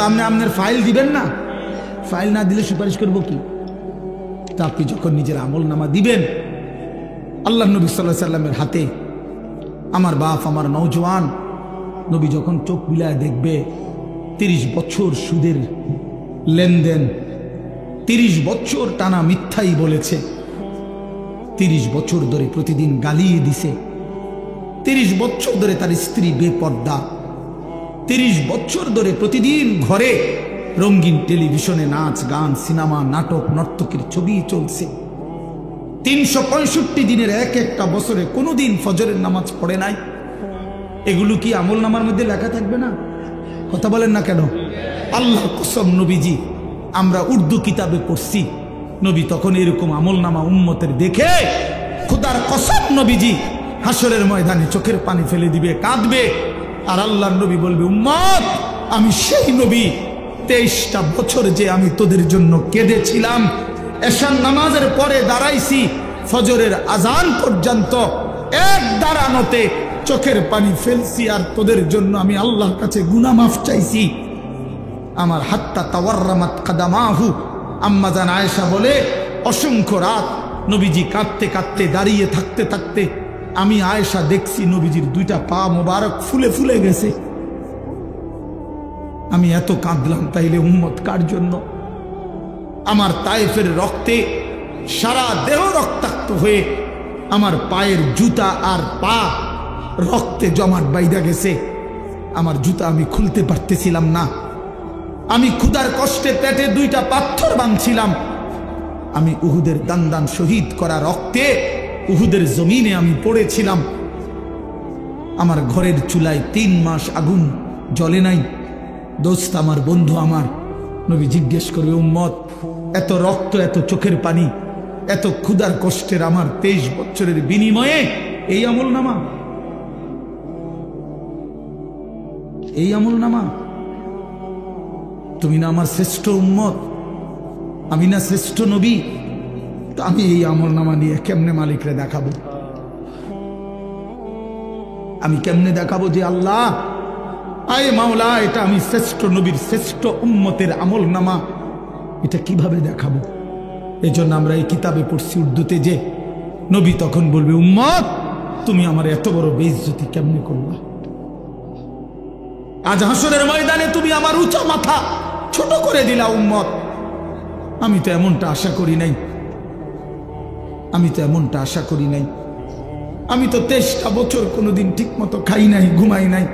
আপনি আপনার ফাইল দিবেন না, ফাইল না দিলে সুপারিশ করব কি? তা আপনি যখন নিজের আমল নামা দিবেন, আল্লাহ নবী সাল্লাল্লাহু আলাইহি সাল্লামের হাতে আমার বাপ আমার নওজোয়ান নবী যখন চোখ বিলায় দেখবে 30 বছর সুদের লেনদেন, 30 বছর টানা মিথ্যাই বলেছে, 30 বছর ধরে প্রতিদিন গালিয়ে দিছে, 30 বছর ধরে তার স্ত্রী বেপর্দা, 30 বছর ধরে প্রতিদিন ঘরে রঙিন টেলিভিশনে নাচ গান সিনেমা নাটক নর্তকীর ছবি চলছে, 365 দিনের এক একটা বছরে কোনোদিন ফজরের নামাজ পড়ে নাই। এগুলো কি আমল নামার মধ্যে লেখা থাকবে না? কথা বলেন না কেন? আল্লাহর কসম নবীজি, আমরা উর্দু কিতাবে পড়ছি, নবী তখন এরকম আমল নামা উম্মতের দেখে খোদার কসম নবীজি হাসরের ময়দানে চোখের পানি ফেলে দিবে, কাঁদবে, আর আল্লাহর নবী বলবে, উম্মত আমি সেই নবী, 23টা বছর যে আমি তোদের জন্য কেঁদেছিলাম, এশার নামাজের পরে দাঁড়াইছি ফজরের আজান পর্যন্ত, এক দাঁড়ানোতে চোখের পানি ফেলছি, আর তোদের জন্য আমি আল্লাহর কাছে গুনাহ মাফ চাইছি। আমার হাত্তা তাওয়াররামাত কাদামাহু, আম্মা জান আয়েশা বলে, অসংখ্য রাত নবীজি কাঁদতে কাঁদতে দাঁড়িয়ে থাকতে থাকতে আমি আয়েশা দেখছি নবীজির 2টা পা মোবারক ফুলে ফুলে গেছে। আমি এত কাঁদলাম, তাইলে উম্মত কার জন্য? আমার তায়েফের রক্তে সারা দেহ রক্তাক্ত হয়ে আমার পায়ের জুতা আর পা রক্তে জমাট বাইধা গেছে, আমার জুতা আমি খুলতে পারতেছিলাম না, আমি ক্ষুধার কষ্টে পেটে 2টা পাথর বাঁধছিলাম, আমি উহুদের দান শহীদ করা রক্তে উহুদের জমিনে আমি পড়েছিলাম, আমার ঘরের চুলায় 3 মাস আগুন জ্বলে নাই। দোস্ত আমার, বন্ধু আমার, নবী জিজ্ঞেস করবে, উম্মত এত রক্ত, এত চোখের পানি, এত ক্ষুধার কষ্টের আমার 23 বছরের বিনিময়ে এই আমল নামা, এই আমল নামা? তুমি না আমার শ্রেষ্ঠ উম্মত, আমি না শ্রেষ্ঠ নবী? তো আমি এই আমল নামা নিয়ে কেমনে মালিকরে দেখাবো? আমি কেমনে দেখাবো যে আল্লাহ, আয় মাওলা, এটা আমি শ্রেষ্ঠ নবীর শ্রেষ্ঠ উম্মতের আমল নামা, এটা কিভাবে দেখাবো? এই জন্য আমরা এই কিতাবে পড়ছি উর্দুতে যে নবী তখন বলবে, উম্মত তুমি আমার এত বড় বেইজ্জতি কেমনে করলা? আজ হাসরের ময়দানে তুমি আমার উঁচা মাথা ছোট করে দিলা উম্মত। আমি তো এমনটা আশা করি নাই, আমি তো এমনটা আশা করি নাই। আমি তো 23টা বছর কোনোদিন ঠিক মতো খাই নাই, ঘুমাই নাই।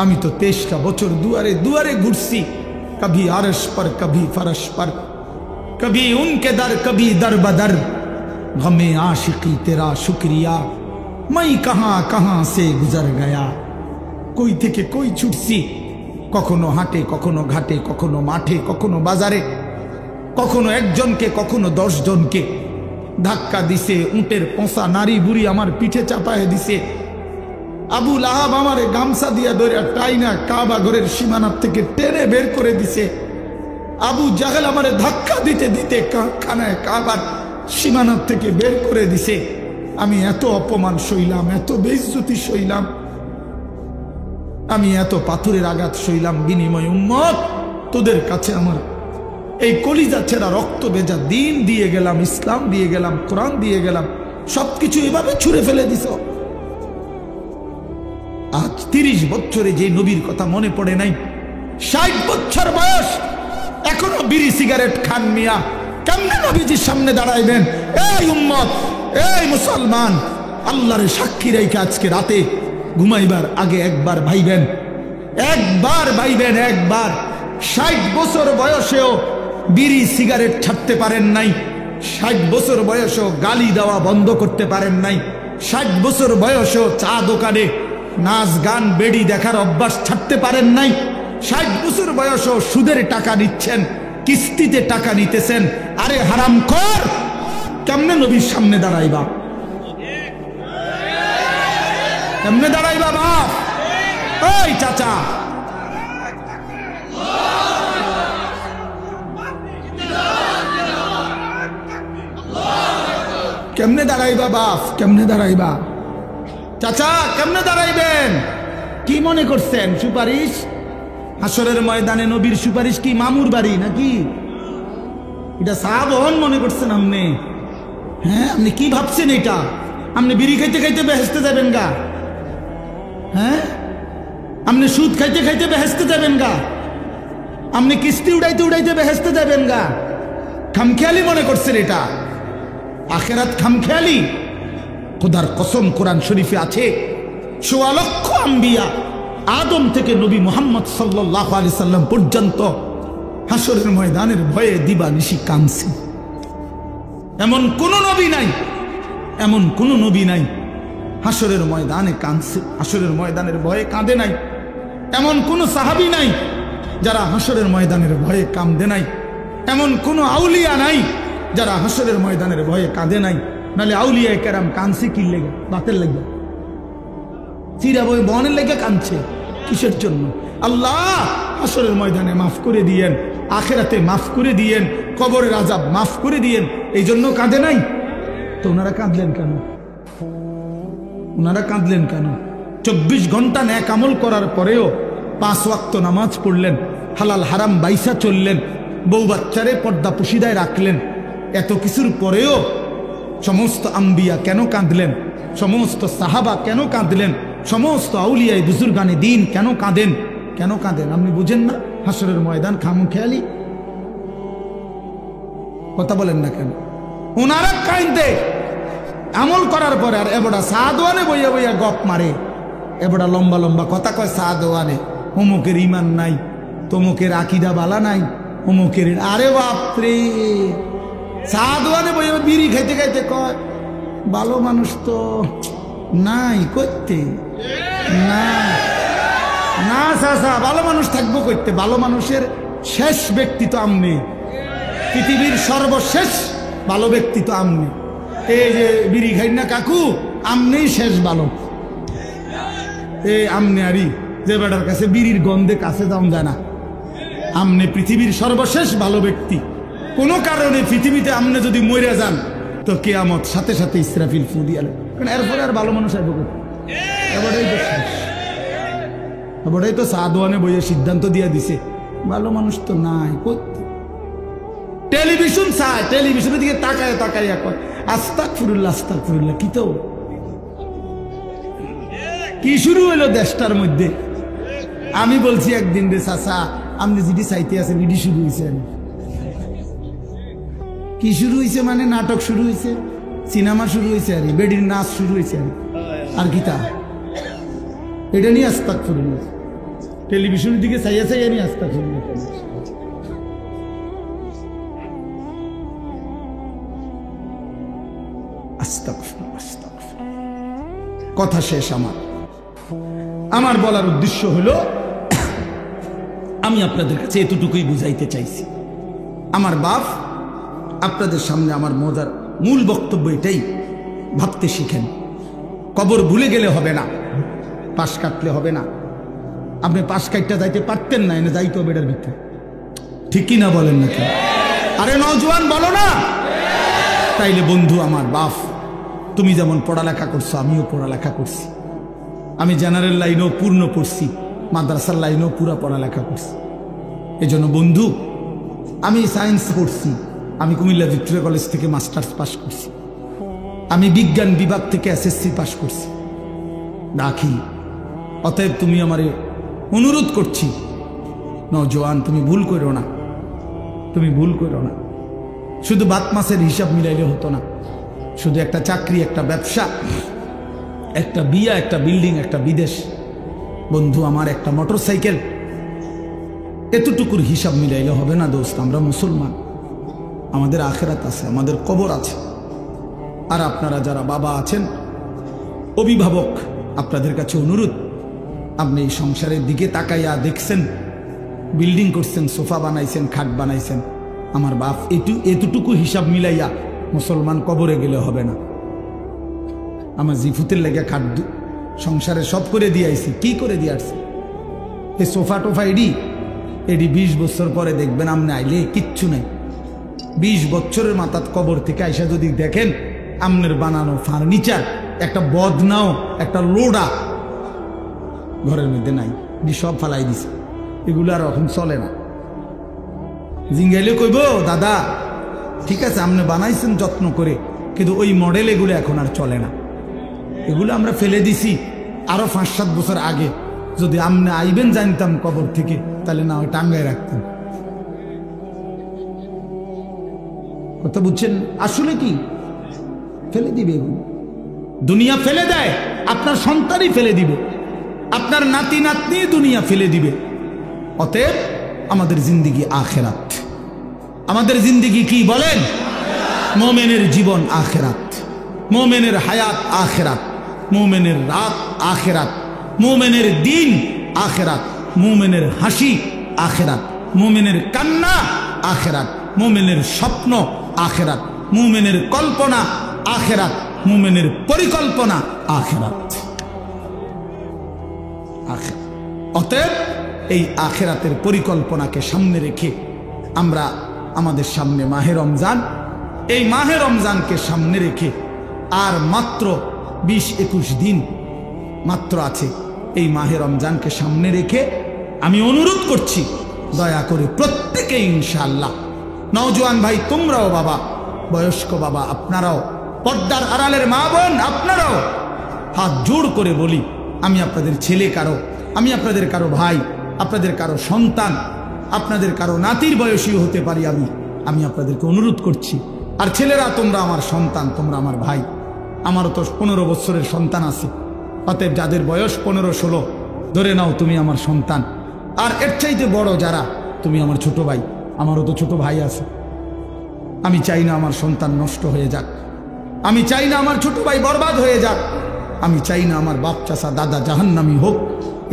আমি তো 23টা বছর দুয়ারে দুয়ারে ঘুরছি, কभी আরশ पर कभी फरश पर, कभी उनके दर कभी दर बदर, गमे आशिकी तेरा शुक्रिया, मैं कहां कहां से गुजर गया। কই থেকে কই ছুটছি, কখনো হাটে, কখনো ঘাটে, কখনো মাঠে, কখনো বাজারে, কখনো একজনকে, কখনো 10 জনকে ধাক্কা দিছে, উটের পোঁছা নারী বুড়ি আমার পিঠে চাপায় দিছে, আবু লাহাব আমারে গামছা দিয়া ধরে টাইনা কাবা ঘরের সীমানা থেকে টেনে বের করে দিছে, আবু জাহেল আমারে ধাক্কা দিতে দিতে খানায় কাবার সীমানা থেকে বের করে দিছে। আমি এত অপমান সইলাম, এত বেইজ্জতি সইলাম, আমি এত পাথরের আঘাত সইলাম, বিনিময় উম্মত তোদের কাছে আমার এই কলিজা ছেঁড়া রক্ত ভেজা দিন দিয়ে গেলাম, ইসলাম দিয়ে গেলাম, কোরআন দিয়ে গেলাম, সবকিছু এভাবে ছুঁড়ে ফেলে দিছ। আজ 30 বছরে যে নবীর কথা মনে পড়ে নাই, 60 বছর বয়স এখনো বিড়ি সিগারেট খান মিয়া, কেমনে নবীজির সামনে দাঁড়াইবেন? এই উম্মত, এই মুসলমান, আল্লাহর সাক্ষী রেখে আজকে রাতে ঘুমাইবার আগে একবার ভাইবেন, একবার ভাইবেন, একবার। 60 বছর বয়সেও বিড়ি সিগারেট ছাড়তে পারেন নাই, 60 বছর বয়সেও গালি দেওয়া বন্ধ করতে পারেন নাই, 60 বছর বয়সেও চা দোকানে নাচ গান বেড়ি দেখার অভ্যাস ছাড়তে পারেন নাই, 60 বছর বয়সেও সুদের টাকা নিচ্ছেন, কিস্তিতে টাকা নিতেছেন। আরে হারামখোর, কেমনে নবীর সামনে দাঁড়াইবা? কেমনে দাঁড়াইবা বাপ? ওই চাচা, কেমনে দাঁড়াইবা বাপ? কেমনে দাঁড়াইবা? চাচা কেমনে দাঁড়াইবেন? কি মনে করছেন সুপারিশ? হাসরের ময়দানে নবীর সুপারিশ কি মামুর বাড়ি নাকি? এটা সাহাবন মনে করছেন আপনি? হ্যাঁ, আপনি কি ভাবছেন এটা? আপনি বিড়ি খাইতে খাইতে বেহেশতে যাবেন গা? হ্যাঁ, আপনি সুদ খাইতে খাইতে বেহেশতে যাবেন গা? আপনি কিস্তি উড়াইতে উড়াইতে বেহেশতে যাবেন গা? খামখেয়ালি মনে করছেন এটা? আখেরাত খামখেয়ালি? খোদার কসম, কোরআন শরীফে আছে ১৬ লক্ষ আম্বিয়া আদম থেকে নবী মুহাম্মদ সাল্লাল্লাহু আলাইহি সাল্লাম পর্যন্ত হাসরের ময়দানের ভয়ে দিবানিশি কাঁদছে। এমন কোন নবী নাই, এমন কোন নবী নাই হাসরের ময়দানে কাঁদছে, হাসরের ময়দানের ভয়ে কাঁদে নাই। এমন কোন সাহাবী নাই যারা হাসরের ময়দানের ভয়ে কাঁদে নাই। এমন কোন আউলিয়া নাই যারা হাসরের ময়দানের ভয়ে কাঁদে নাই। নাহলে আউলিয়া কেরাম কাঁদছে কি লেগে? বাতের লেগে, চিরা বই বনের লেগে কাঁদছে কিসের জন্য? আল্লাহ হাসরের ময়দানে মাফ করে দিয়েন, আখেরাতে মাফ করে দিয়েন, কবরের আযাব মাফ করে দিয়েন, এই জন্য কাঁদে নাই। তো ওনারা কাঁদলেন কেন? ওনারা কাঁদলেন কেন? ২৪ ঘন্টা নেক আমল করার পরেও ৫ ওয়াক্ত নামাজ পড়লেন, হালাল হারাম বাইসা চললেন, বউ বাচ্চারে পর্দা পুশিদায় রাখলেন। এত কিছুর পরেও সমস্ত আম্বিয়া কেন কাঁদলেন? সমস্ত সাহাবা কেন কাঁদলেন? সমস্ত আউলিয়ায়ে বুজুর্গানে দ্বীন কেন কাঁদেন? কেন কাঁদেন আপনি বুঝেন না? হাসরের ময়দান খামখেয়ালি? কথা বলেন না কেন? ওনারা কাঁদে আমল করার পরে, আর এবড়া সাদওয়ানে বইয়া বইয়া গপ মারে, এবড়া লম্বা লম্বা কথা কয় সাদওয়ানে, অমুকের ইমান নাই, তমুকের আকিদা বালা নাই, অমুকের। আরে বাপরে, সাদওয়ানে বইয়া বিড়ি খাইতে খাইতে কয় ভালো মানুষ তো নাই করতে না। না চাচা, ভালো মানুষ থাকবো করতে? ভালো মানুষের শেষ ব্যক্তি তো আমনি, পৃথিবীর সর্বশেষ ভালো ব্যক্তি তো আমনি। এই যে বিড়ি খাই না কাকু, আমনেই শেষ ভালো। এই আমনে আরি যে বেটার কাছে বিড়ির গন্ধে কাছে যাওয়া যায় না, আমনে পৃথিবীর সর্বশেষ ভালো ব্যক্তি। কোনো কারণে পৃথিবীতে আমনে যদি মরে যান তো কিয়ামত সাথে সাথে ইসরাফিল ফু দিয়ালে, কারণ এরপরে আর ভালো মানুষ আইব। এবারেই তো শেষ, এবারেই তো সাদওয়ানে বইয়ে সিদ্ধান্ত দিয়ে দিছে ভালো মানুষ তো নাই করতে। টেলিভিশন চায়, টেলিভিশনের দিকে তাকায় তাকায় এখন আস্তাগফিরুল্লাহ আস্তাগফিরুল্লাহ। কি তো কি শুরু হইলো দেশটার মধ্যে? আমি বলছি একদিন রে চাচা, আপনি যেটি চাইতে আছেন এটি শুরু হয়েছে। কি শুরু হয়েছে মানে? নাটক শুরু হয়েছে, সিনেমা শুরু হয়েছে, আর বেডির নাচ শুরু হয়েছে, আর কি তা? এটা নিয়ে আস্তাগফিরুল্লাহ। টেলিভিশনের দিকে চাইয়া চাইয়া নিয়ে আস্তাগফিরুল্লাহ। কথা শেষ। আমার বলার উদ্দেশ্য হলো, আমি আপনাদের কাছে এতটুকুই বুঝাইতে চাইছি। আমার বাপ আপনাদের সামনে আমার মজার মূল বক্তব্য এটাই, ভাবতে শিখেন। কবর ভুলে গেলে হবে না, পাশ কাটলে হবে না। আপনি পাশ কাটতে যাইতে পারতেন না, এনে যাইতে হবে এটার ভিতরে, ঠিক কিনা বলেন না কেন? আরে নওজোয়ান বলো না? তাইলে বন্ধু আমার বাপ, তুমি যেমন পড়ালেখা করছো আমিও পড়ালেখা করছি। আমি জেনারেল লাইনেও পূর্ণ পড়ছি, মাদ্রাসার লাইনেও পুরা পড়ালেখা করছি। এজন্য বন্ধু, আমি সায়েন্স পড়ছি, আমি কুমিল্লা ভিক্টোরিয়া কলেজ থেকে মাস্টার্স পাস করছি, আমি বিজ্ঞান বিভাগ থেকে এসএসসি পাস করছি। রাখি, অতএব তুমি আমারে অনুরোধ করছি, নওজোয়ান তুমি ভুল করো না, তুমি ভুল করো না। শুধু ভাত মাছের হিসাব মিলাইলে হতো না, শুধু একটা চাকরি, একটা ব্যবসা, একটা বিয়া, একটা বিল্ডিং, একটা বিদেশ, বন্ধু আমার একটা মোটরসাইকেল, এতটুকুর হিসাব মিলাইলে হবে না দোস্ত। আমরা মুসলমান, আমাদের আখেরাত আছে, আমাদের কবর আছে। আর আপনারা যারা বাবা আছেন, অভিভাবক, আপনাদের কাছে অনুরোধ, আপনি এই সংসারের দিকে তাকাইয়া দেখছেন, বিল্ডিং করছেন, সোফা বানাইছেন, খাট বানাইছেন, আমার বাপ এতটুকু হিসাব মিলাইয়া মুসলমান কবরে গেলে হবে না। আমার জিফুতের লেগে খাট সংসারে সব করে দিয়েছি। কি করে দিয়ে আসছি? এই সোফা টোফা এডি 20 বছর পরে দেখবেন আপনি আইলে কিচ্ছু নেই। 20 বছরের মাথাত কবর থেকে আইসা যদি দেখেন আমনের বানানো ফার্নিচার, একটা বদনাও, একটা লোডা ঘরের মধ্যে নাই, সব ফালাই দিছে। এগুলো আর এখন চলে না। জিঙ্গাইলে কইব দাদা ঠিক আছে আপনি বানাইছেন যত্ন করে, কিন্তু ওই মডেল এগুলো এখন আর চলে না। এগুলো আমরা ফেলে দিছি আরো 5-7 বছর আগে। যদি আপনি আইবেন জানতাম কবর থেকে, তাহলে না ওই টাঙ্গায় রাখতেন। কথা বুঝছেন? আসলে কি ফেলে দিবে এগুলো, দুনিয়া ফেলে দেয়, আপনার সন্তানই ফেলে দিবে, আপনার নাতি নাতনি দুনিয়া ফেলে দিবে। অতএব আমাদের জিন্দেগি আখেরাত। আমাদের জিন্দেগি কি বলেন? মোমেনের জীবন আখেরাত, মোমেনের হায়াত আখেরাত, মোমেনের রাত আখেরাত, মোমেনের দিন আখেরাত, মোমেনের হাসি আখেরাত, মোমেনের কান্না আখেরাত, মোমেনের স্বপ্ন আখেরাত, মোমেনের কল্পনা আখেরাত, মোমেনের পরিকল্পনা আখেরাত। অতএব এই আখেরাতের পরিকল্পনাকে সামনে রেখে আমরা আমাদের সামনে মাহে রমজান, এই মাহে রমজানকে সামনে রেখে আর মাত্র 20-21 দিন মাত্র আছে। এই মাহে রমজানকে সামনে রেখে আমি অনুরোধ করছি, দয়া করে প্রত্যেকে ইনশাআল্লাহ, নওজোয়ান ভাই তোমরাও, বাবা বয়স্ক বাবা আপনারাও, পর্দার আড়ালের মা বোন আপনারাও, হাত জোড় করে বলি, আমি আপনাদের ছেলে কারো, আমি আপনাদের কারো ভাই, আপনাদের কারো সন্তান, আপনাদের কারো নাতির বয়সী হতে পারি। আমি আপনাদেরকে অনুরোধ করছি, আর ছেলেরা তোমরা আমার সন্তান, তোমরা আমার ভাই। আমারও তো 15 বছরের সন্তান আছে। অতএব যাদের বয়স 15-16 ধরে নাও তুমি আমার সন্তান। আর এর চাইতে বড় যারা, তুমি আমার ছোট ভাই। আমারও তো ছোট ভাই আছে। আমি চাই না আমার সন্তান নষ্ট হয়ে যাক, আমি চাই না আমার ছোট ভাই বরবাদ হয়ে যাক, আমি চাই না আমার বাপ চাচা দাদা জাহান্নামী হোক।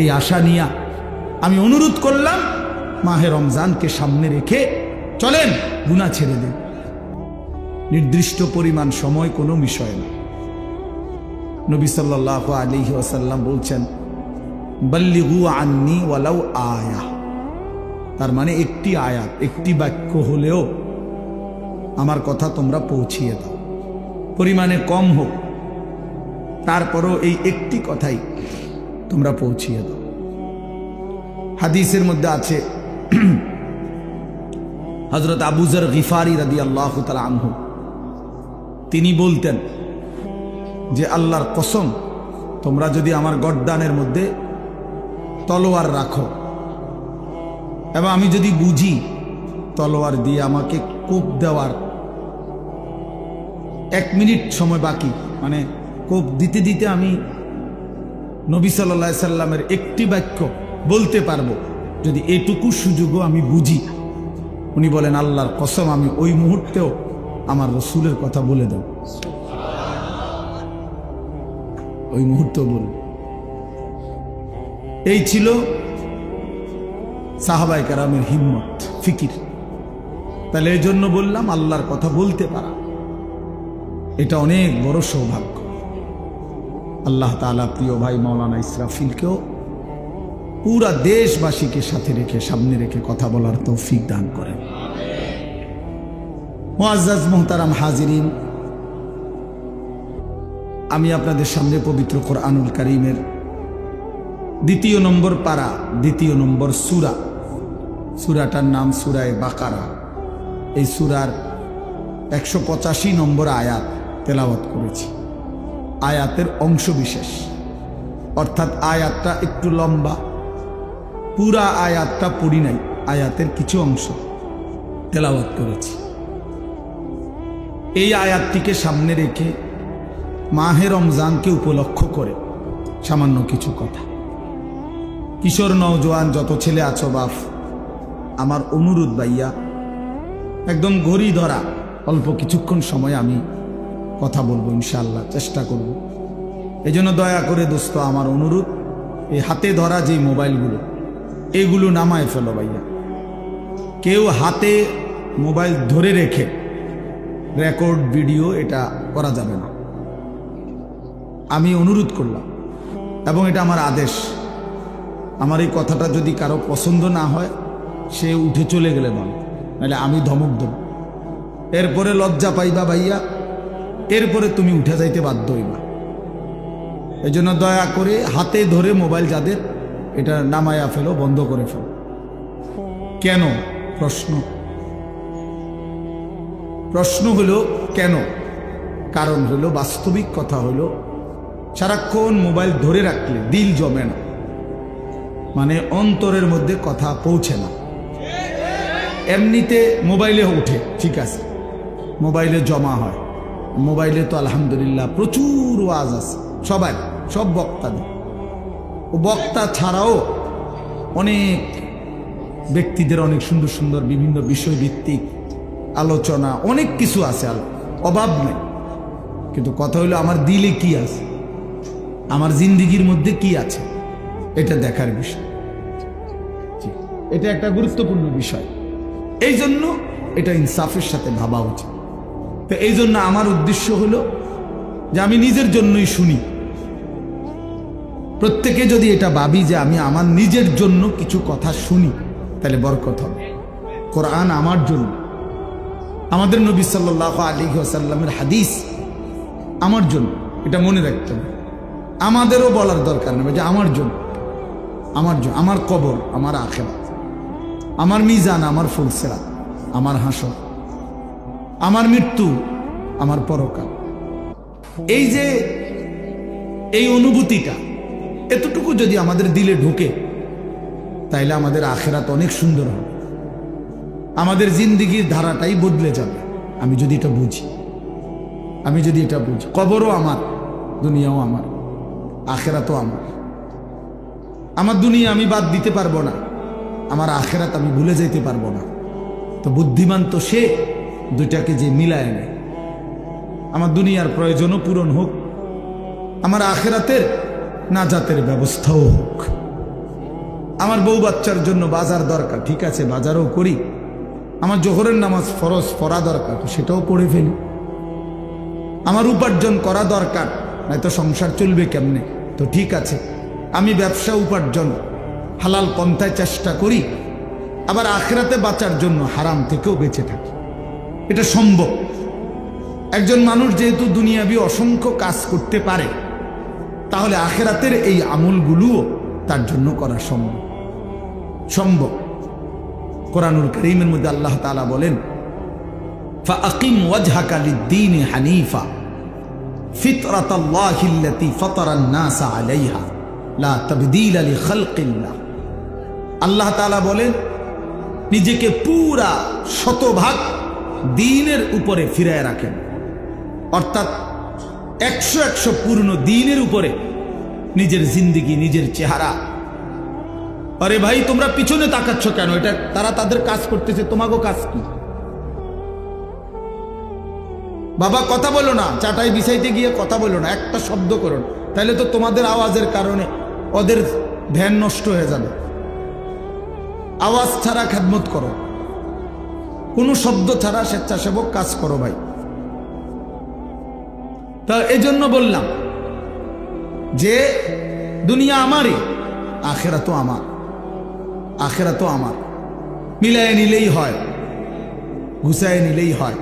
এই আশা নিয়ে আমি অনুরোধ করলাম, মাহে রমজানকে সামনে রেখে চলেন গুনাহ ছেড়ে দেন। নির্দিষ্ট পরিমাণ সময় কোনো বিষয় না। নবী সাল্লাল্লাহু আলাইহি ওয়াসাল্লাম বলছেন, বাল্লিগু আন্নি ওয়ালাউ আয়া। তার মানে একটি আয়াত, একটি বাক্য হলেও আমার কথা তোমরা পৌঁছিয়ে দাও, পরিমাণে কম হোক, তারপরও এই একটি কথাই তোমরা পৌঁছিয়ে দাও। হাদিসের মধ্যে আছে, হযরত আবু যর গিফারি রাদিয়াল্লাহু তাআলা আনহু তিনি বলতেন যে আল্লাহর কসম, তোমরা যদি আমার গর্দানের মধ্যে তলোয়ার রাখো এবং আমি যদি বুঝি তলোয়ার দিয়ে আমাকে কোপ দেওয়ার 1 মিনিট সময় বাকি, মানে কোপ দিতে দিতে আমি নবী সাল্লাল্লাহু আলাইহি সাল্লামের একটি বাক্য বলতে পারবো, যদি এইটুকু সুযোগও আমি বুঝি, উনি বলেন আল্লাহর কসম আমি ওই মুহূর্তেও আমার রাসূলের কথা বলে দেব, ওই মুহূর্তেও বলব। এই ছিল সাহাবায়ে কেরামের হিম্মত, ফিকির। তাহলে এই জন্য বললাম, আল্লাহর কথা বলতে পারা এটা অনেক বড় সৌভাগ্য। আল্লাহ তাআলা প্রিয় ভাই মাওলানা ইসরাফিলকেও পুরা দেশবাসীকে সাথে রেখে, সামনে রেখে কথা বলার তৌফিক দান করেন। মুআজ্জাজ মুহতারাম হাজিরিন, আমি আপনাদের সামনে পবিত্র কোরআনুল কারীমের 2 নম্বর পারা, 2 নম্বর সূরা, সূরাটার নাম সূরায়ে বাকারা। এই সূরার 185 নম্বর আয়াত তেলাওয়াত করেছি। আয়াতের অংশ বিশেষ, অর্থাৎ আয়াতটা একটু লম্বা, পুরা আয়াতটা পড়ি নাই, আয়াতের কিছু অংশ তেলাওয়াত করেছি। এই আয়াতটিকে সামনে রেখে মাহে রমজানকে উপলক্ষ করে সামান্য কিছু কথা। কিশোর নওজোয়ান যত ছেলে আছো বাপ, আমার অনুরোধ ভাইয়া, একদম ঘড়ি ধরা অল্প কিছুক্ষণ সময় আমি কথা বলবো ইনশাআল্লাহ, চেষ্টা করব। এই জন্য দয়া করে দোস্ত আমার অনুরোধ, এই হাতে ধরা যে মোবাইলগুলো, এগুলো নামায় ফেলো ভাইয়া। কেউ হাতে মোবাইল ধরে রেখে রেকর্ড ভিডিও এটা করা যাবে না, আমি অনুরোধ করলাম, এবং এটা আমার আদেশ। আমার এই কথাটা যদি কারো পছন্দ না হয়, সে উঠে চলে গেলে বল, নাহলে আমি ধমক দেব। এরপরে লজ্জা পাইবা ভাইয়া, এরপরে তুমি উঠে যাইতে বাধ্য হইবা। এই জন্য দয়া করে হাতে ধরে মোবাইল যাদের, এটা নামায়া ফেলো, বন্ধ করে ফেলো। কেন? প্রশ্ন হলো কেন? কারণ হলো, বাস্তবিক কথা হলো, সারাক্ষণ মোবাইল ধরে রাখলে দিল জমে না, মানে অন্তরের মধ্যে কথা পৌঁছে না। এমনিতে মোবাইলে ওঠে, ঠিক আছে, মোবাইলে জমা হয়, মোবাইলে তো আলহামদুলিল্লাহ প্রচুর ওয়াজ আছে, সবাই, সব বক্তাদের। ও বক্তা ছাড়াও অনেক ব্যক্তিদের অনেক সুন্দর সুন্দর বিভিন্ন বিষয়ভিত্তিক আলোচনা, অনেক কিছু আছে, অভাব নেই। কিন্তু কথা হলো, আমার দিলে কি আছে, আমার জিন্দিগির মধ্যে কি আছে, এটা দেখার বিষয়। এটা একটা গুরুত্বপূর্ণ বিষয়। এই জন্য এটা ইনসাফের সাথে ভাবা উচিত। তো এই জন্য আমার উদ্দেশ্য হলো যে আমি নিজের জন্যই শুনি। প্রত্যেকে যদি এটা ভাবি যে আমি আমার নিজের জন্য কিছু কথা শুনি, তাহলে বরকত হবে। কোরআন আমার জন্য, আমাদের নবী সাল্লাল্লাহু আলাইহি ওয়াসাল্লামের হাদিস আমার জন্য, এটা মনে রাখতে হবে। আমাদেরও বলার দরকার নেই যে আমার জন্য, আমার কবর, আমার আখিরাত, আমার মিজান, আমার ফুলসিরাত, আমার হাসর, আমার মৃত্যু, আমার পরকাল। এই যে এই অনুভূতিটা এতটুকু যদি আমাদের দিলে ঢোকে, তাইলে আমাদের আখিরাত অনেক সুন্দর হবে, আমাদের জিন্দেগির ধারাটাই বদলে যাবে। আমি যদি এটা বুঝি, কবরও আমার, দুনিয়াও আমার, আখিরাতও আমার। আমার দুনিয়া আমি বাদ দিতে পারবো না, আমার আখিরাত আমি ভুলে যেতে পারবো না। তো বুদ্ধিমান তো সে দুইটাকে যে মিলায় নেয়। আমার দুনিয়ার প্রয়োজনও পূরণ হোক, আমার আখিরাতের নাজাতের ব্যবস্থাও হোক। আমার বউ বাচ্চার জন্য বাজার দরকার, ঠিক আছে, বাজারও করি। আমার জোহরের নামাজ ফরজ পড়া দরকার, সেটাও পড়ে ফেলি। আমার উপার্জন করা দরকার, নয়তো সংসার চলবে কেমনে, তো ঠিক আছে, আমি ব্যবসা উপার্জন হালাল পন্থায় চেষ্টা করি, আবার আখিরাতে বাঁচার জন্য হারাম থেকেও বেঁচে থাকি। এটা সম্ভব। একজন মানুষ যেহেতু দুনিয়াবি অসংখ্য কাজ করতে পারে, তাহলে আখিরাতের এই আমলগুলোও তার জন্য করা সম্ভব। কোরআনুল কারীমের মধ্যে আল্লাহ তাআলা বলেন, ফাআকিম ওয়াজহাকা লিদ-দীনি হানিফা ফিতরাতাল্লাহিল্লাতী ফাতারান নাস আলাইহা লা তাবদীলা লিখালকিল্লাহ। আল্লাহ তাআলা বলেন, নিজেকে পুরা শতভাগ দ্বীনের উপরে ফিরায় রাখেন, অর্থাৎ 100 পূর্ণ দ্বীনের উপরে নিজের জিন্দেগি, নিজের চেহারা। আরে ভাই, তোমরা পিছনে তাকাচ্ছ কেন? এটা তারা তাদের কাজ করতেছে, তোমাকেও কাজ কি? বাবা কথা বলো না, চাটাই বিছাইতে গিয়ে কথা বলো না, একটা শব্দ করো না, তাহলে তো তোমাদের আওয়াজের কারণে ওদের ধ্যান নষ্ট হয়ে যাবে। আওয়াজ ছাড়া খেদমত করো, কোনো শব্দ ছাড়া স্বেচ্ছাসেবক কাজ করো ভাই। তা এজন্য বললাম যে দুনিয়া আমারই, আখিরাতও আমার, মিলায় নিলেই হয়, ঘুষায় নিলেই হয়।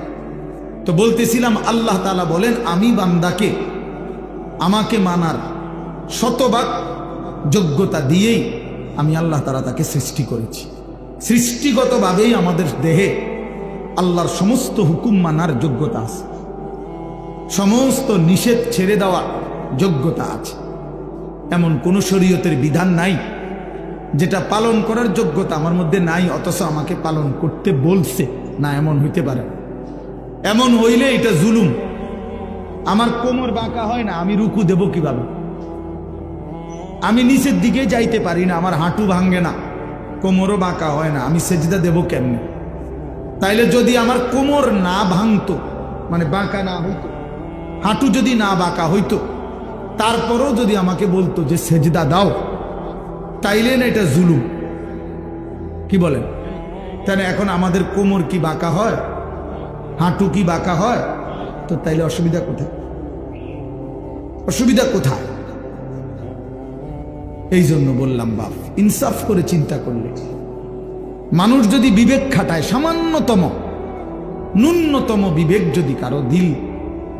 তো বলতেছিলাম, আল্লাহ তাআলা বলেন, আমি বান্দাকে আমাকে মানার শতভাগ যোগ্যতা দিয়েই আমি আল্লাহ তাআলা তাকে সৃষ্টি করেছি। সৃষ্টিগতভাবেই আমাদের দেহে আল্লাহর সমস্ত হুকুম মানার যোগ্যতা আছে, সমস্ত নিষেধ ছেড়ে দেওয়ার যোগ্যতা আছে। এমন কোন শরীয়তের বিধান নাই যেটা পালন করার যোগ্যতা আমার মধ্যে নাই, অথচ আমাকে পালন করতে বলছে না, এমন হইতে পারে। এমন হইলে এটা জুলুম। আমার কোমর বাঁকা হয় না, আমি রুকু দেব কিভাবে? আমি নিচের দিকে যাইতে পারি না, আমার হাঁটু ভাঙ্গে না, কোমরও বাঁকা হয় না, আমি সেজদা দেব কেমনে? তাইলে যদি আমার কোমর না ভাঙতো, মানে বাঁকা না হইতো, হাঁটু যদি না বাঁকা হইতো, তারপরেও যদি আমাকে বলতো যে সেজদা দাও, তাইলে না এটা জুলুম? কি বলেন? তাহলে এখন আমাদের কোমর কি বাঁকা হয়, হাঁটু কি বাঁকা হয়? তো তাইলে অসুবিধা কোথায়? এই জন্য বললাম, বাপ ইনসাফ করে চিন্তা করলে, মানুষ যদি বিবেক খাটায়, সামান্যতম ন্যূনতম বিবেক যদি কারো দিল,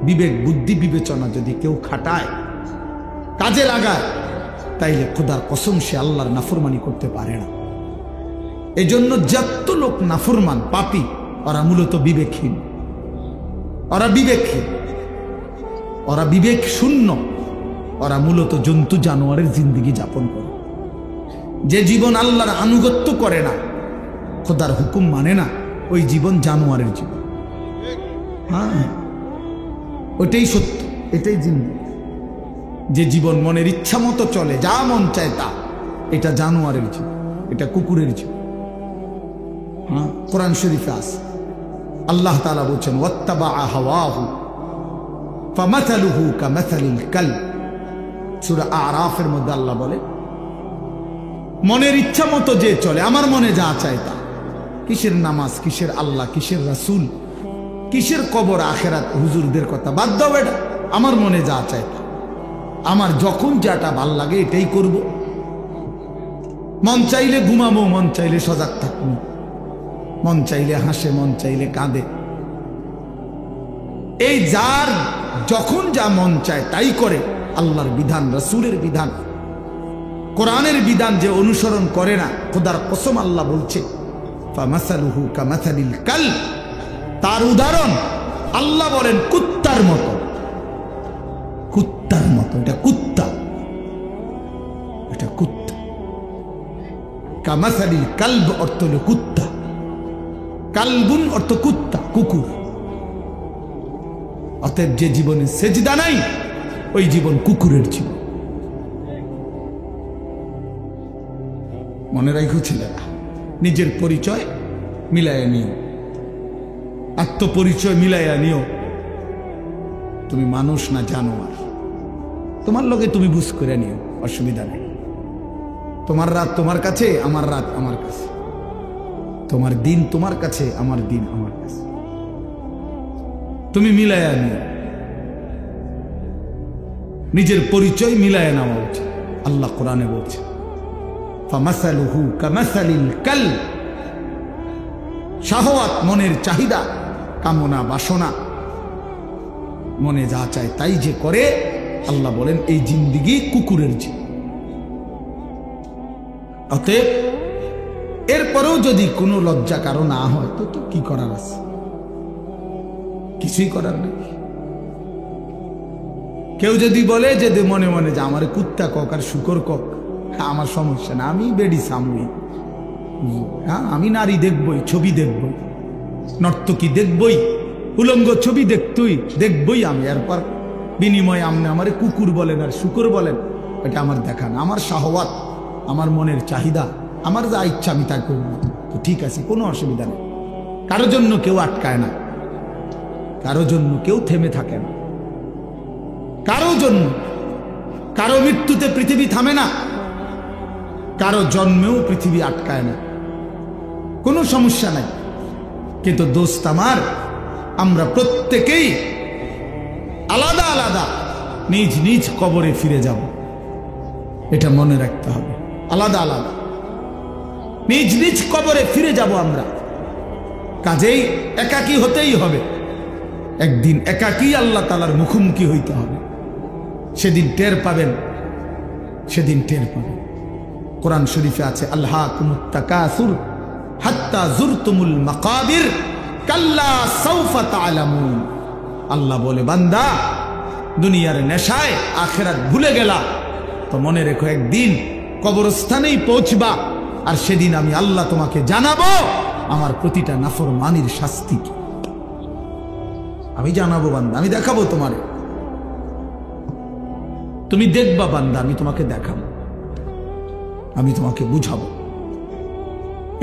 বিবেক বুদ্ধি বিবেচনা যদি কেউ খাটায়, কাজে লাগায়, তাইলে খোদার কসম সে আল্লাহর নাফরমানি করতে পারে না। এজন্য যত লোক নাফরমান পাপী ওরা মূলত বিবেকহীন, ওরা বিবেকহীন, ওরা বিবেক শূন্য, ওরা মূলত জন্তু জানোয়ারের জিন্দেগি যাপন করে। যে জীবন আল্লাহর আনুগত্য করে না, খোদার হুকুম মানে না, ওই জীবন জানোয়ারের জীবন। হ্যাঁ, ওইটাই সত্য, এটাই জিন্দেগি। যে জীবন মনের ইচ্ছা মতো চলে, যা মন চায় তা, এটা জানোয়ারের জীবন, এটা কুকুরের জীবন। হ্যাঁ, কোরআন শরীফে আছে, আল্লাহ তাআলা বলছেন ওয়াত্তাবা হাওয়াহু ফামাসালুহু কামাসালিল কালব। সূরা আরাফের মধ্যে আল্লাহ বলে, মনের ইচ্ছা মতো যে চলে, আমার মনে যা চায় তা, কিসের নামাজ, কিসের আল্লাহ, কিসের রাসূল, কিসের কবর আখেরাত, হুজুরদের কথা বাদ দাও, এটা আমার মনে যা চায় তা, আমার যখন যেটা ভাল লাগে এটাই করব। মন চাইলে ঘুমাবো, মন চাইলে সজাগ থাকবো, মন চাইলে হাসে, মন চাইলে কাঁদে। এই যার যখন যা মন চায় তাই করে, আল্লাহর বিধান, রাসূলের বিধান, কোরআনের বিধান যে অনুসরণ করে না, খোদার কসম আল্লাহ বলছে ফামাসালুহু কামাসালিল কালব, তার উদাহরণ আল্লাহ বলেন কুত্তার মতো। কুত্তার মতো, এটা কুত্তা, এটা কুত্তা। কামাসালিল কালব অর্থ হলো কুত্তা, কালবুন অর্থ কুত্তা, কুকুর। অতএব যে জীবনে সেজদা নাই, ওই জীবন কুকুরের জীবন। মনে রাখো ছেলেরা, নিজের পরিচয় মিলাইয়া নিও, আত্মপরিচয় মিলাইয়া নিও। তুমি মানুষ না জানোয়ার, তোমার লগে তুমি বুঝ করে নিও, অসুবিধা নেই। তোমার রাত তোমার কাছে, আমার রাত আমার কাছে, তোমার দিন তোমার কাছে, আমার দিন আমার কাছে, তুমি মিলাইয়া নিও। নিজের পরিচয় মিলাইয়া নেওয়া উচিত। আল্লাহ কোরআনে বলছে ফামাসালুহু কামাসালিল কালব, শাহওয়াত, মনের চাহিদা, কামনা, বাসনা, মনে যা চায় তাই যে করে, আল্লাহ বলেন এই জিন্দেগি কুকুরের জীবন। অতএব এরপরেও যদি কোনো লজ্জা কারো না হয়, তো তো কি করার আছে? কিছুই করার নেই। কেউ যদি বলে যে মনে মনে যে আমার কুত্তা কক আর শুকর কক, আমার সমস্যা না, আমি বেডি সামুই, হ্যাঁ, আমি নারী দেখবই, ছবি দেখবই, নর্তকী দেখবই, উলঙ্গ ছবি দেখবই আমি। এরপর বিনিময়ে আপনি আমার কুকুর বলেন আর শুকর বলেন, এটা আমার দেখা না। আমার শাহওয়াত, আমার মনের চাহিদা, আমার যা ইচ্ছা আমি তা করব, তো ঠিক আছে, কোনো অসুবিধা নেই। কারো জন্য কেউ আটকায় না, কারো জন্য কেউ থেমে থাকে না, কারো জন্য, কারো মৃত্যুতে পৃথিবী থামে না, কারো জন্মেও পৃথিবী আটকায় না, কোনো সমস্যা নাই। কিন্তু দোস্ত আমার, আমরা প্রত্যেকেই আলাদা আলাদা নিজ নিজ কবরে ফিরে যাব, এটা মনে রাখতে হবে। আলাদা আলাদা নিজ নিজ কবরে ফিরে যাব আমরা। কাজেই একাকী হতেই হবে, একদিন একাকী আল্লাহ তাআলার মুখোমুখি হইতে হবে। সেদিন টের পাবেন, সেদিন টের পাবেন। কোরআন শরীফে আছে আল্লাকুমুত তাকাসুর হাত্তা যুরতুমুল মাকাবির কাল্লা সাউফা তা'লামুন। আল্লাহ বলে, বান্দা, দুনিয়ার নেশায় আখিরাত ভুলে গেলা, তো মনে রেখো একদিন কবরস্থানেই পৌঁছবা, আর সেদিন আমি আল্লাহ তোমাকে জানাবো আমার প্রতিটা নাফরমানির শাস্তি কি। আমি জানাবো বান্দা, আমি দেখাবো তোমারে, তুমি দেখবা বান্দা, আমি তোমাকে দেখাবো, আমি তোমাকে বুঝাবো।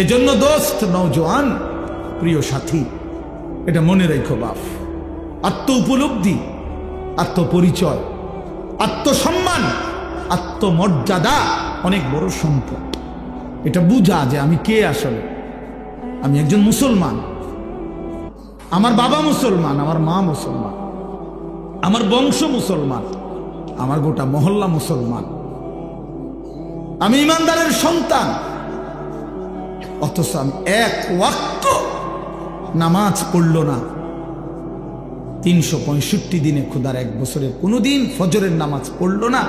এজন্য দোস্ত, নওজোয়ান, প্রিয় সাথী, এটা মনে রেখো বাপ, আত্ম উপলব্ধি, আত্মপরিচয়, আত্মসম্মান, আত্মমর্যাদা অনেক বড় সম্পদ। এটা বুঝা যে আমি কে আসলে। আমি একজন মুসলমান, আমার বাবা মুসলমান, আমার মা মুসলমান, আমার বংশ মুসলমান, আমার গোটা মহল্লা মুসলমান, আমি ইমানদারের সন্তান। অথচ আমি এক ওয়াক্ত নামাজ পড়ল না, 365 দিনে, খোদার এক বছরে কোনোদিন ফজরের নামাজ পড়ল না,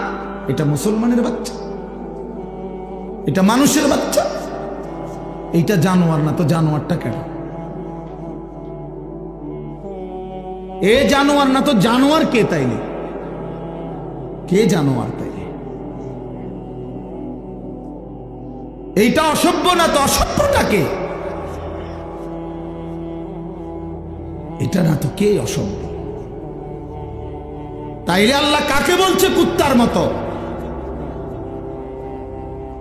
এটা মুসলমানের বাচ্চা, এটা মানুষের বাচ্চা, এইটা জানোয়ার না, তো জানোয়ারটা কেন? এ জানোয়ার না তো জানোয়ার কে তাইলে? কে জানোয়ার তাইলে? এইটা অসভ্য না তো অসভ্যটা কে? এটা না তো কে অসভ্য? তাইলে আল্লাহ কাকে বলছে কুত্তার মতো?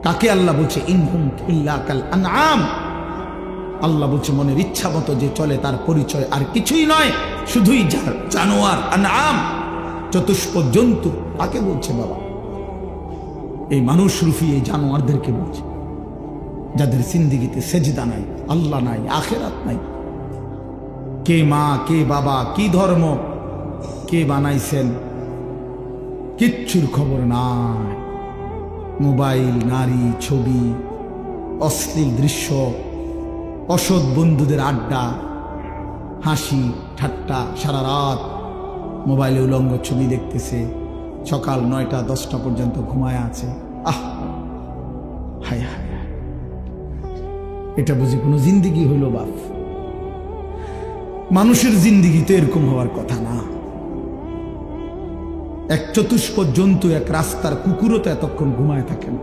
কাকে আল্লাহ বলছে ইনহুম ইল্লা কাল আনআম? আল্লাহ বলছে মনের ইচ্ছা মতো যে চলে তার পরিচয় আর কিছুই নয়, শুধুই জানোয়ার, আনআম, চতুষ্প জন্তু। কাকে বলছে বাবা? এই মানুষ রূপী এই জানোয়ারদেরকে বলছে, যাদের জিন্দেগিতে সেজদা নাই, আল্লাহ নাই, আখেরাত নাই। কে মা, কে বাবা, কি ধর্ম, কে বানাইছেন, কিচ্ছুর খবর নাই। মোবাইল, নারী, ছবি, অশ্লীল দৃশ্য, অসৎ বন্ধুদের আড্ডা, হাসি ঠাট্টা, সারা রাত মোবাইলে উলঙ্গ ছবি দেখতেছে, সকাল 9টা 10টা পর্যন্ত ঘুমায় আছে। আহ, হায় হায়, এটা বুঝি কোনো জিন্দিগি হইল বাপ? মানুষের জিন্দিগি তো এরকম হওয়ার কথা না। এক চতুষ্প জন্তু, এক রাস্তার কুকুরও তো এতক্ষণ ঘুমায় থাকে না।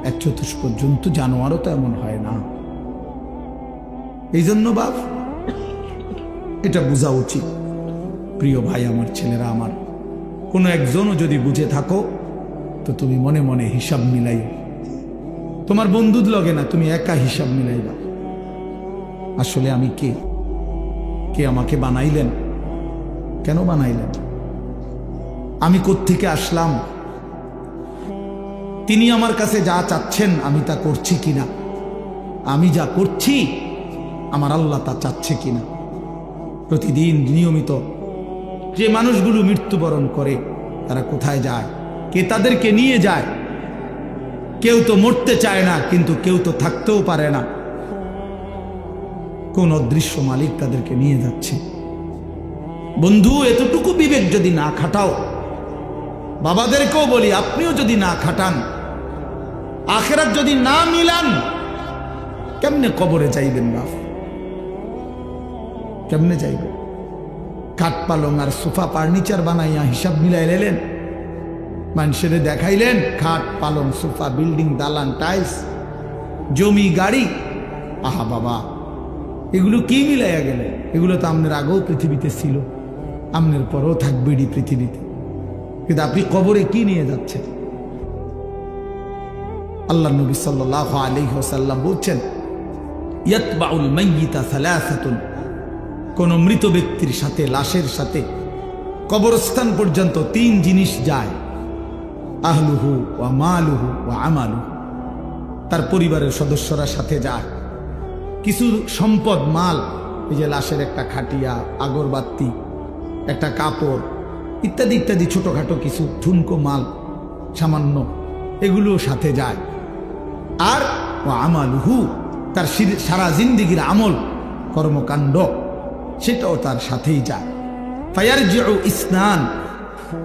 এক চতুষ্প জন্তু, জানোয়ারও তো এমন হয় না। এই জন্য বাপ এটা বোঝা উচিত। প্রিয় ভাই আমার, ছেলেরা আমার, কোনো একজনও যদি বুঝে থাকো তো তুমি মনে মনে হিসাব মিলাই। তোমার বন্ধুর লগে না, তুমি একা হিসাব মিলাইবা। আসলে আমি কে? কে আমাকে বানাইলেন? কেন বানাইলেন? আমি কোত্থেকে আসলাম? তিনি আমার কাছে যা চাচ্ছেন আমি তা করছি কিনা? আমি যা করছি আমার আল্লাহ তা চাচ্ছে কিনা? প্রতিদিন নিয়মিত যে মানুষগুলো মৃত্যুবরণ করে তারা কোথায় যায়? কে তাদেরকে নিয়ে যায়? কেউ তো মরতে চায় না, কিন্তু কেউ তো থাকতেও পারে না। কোন অদৃশ্য মালিক তাদেরকে নিয়ে যাচ্ছে। বন্ধু, এতটুকু বিবেক যদি না খাটাও, বাবাদেরকেও বলি আপনিও যদি না খাটান, আখেরাত যদি না মিলান, কেমনে কবরে যাইবেন বাপ? কেমনে যাইবেন? কাঠ পালং আর সোফা ফার্নিচার বানাইয়া হিসাব মিলাই লেলেন, মানুষের দেখাইলেন খাট পালং সোফা, বিল্ডিং, দালান, টাইলস, জমি, গাড়ি। আহা বাবা, এগুলো কি মিলাইয়া গেলে? এগুলো তো আপনার আগেও পৃথিবীতে ছিল, আপনার পরেও থাকবেই পৃথিবীতে, কিন্তু আপনি কবরে কি নিয়ে যাচ্ছেন? আল্লাহ নবী সাল্লাল্লাহু আলাইহি ওয়াসাল্লাম বলছেন, ইয়াতবাউল মাইয়িতা সালাসাতুন, কোন মৃত ব্যক্তির সাথে, লাশের সাথে কবরস্থান পর্যন্ত 3 জিনিস যায়। আহলুহু ওয়া মালুহু ওয়া আমালুহু, তার পরিবারের সদস্যরা সাথে যায়। কিছু সম্পদ, মাল, এই যে লাশের একটা খাটিয়া, আগরবাতি, একটা কাপড় ইত্যাদি ইত্যাদি, ছোটখাটো কিছু ঠুনকো মাল সামান্য, এগুলো সাথে যায়। আর ওয়া আমালুহু, তার সারা জিন্দেগির আমল, কর্মকাণ্ড, সেটাও তার সাথেই যায়। ফায়ারজিউ ইসনান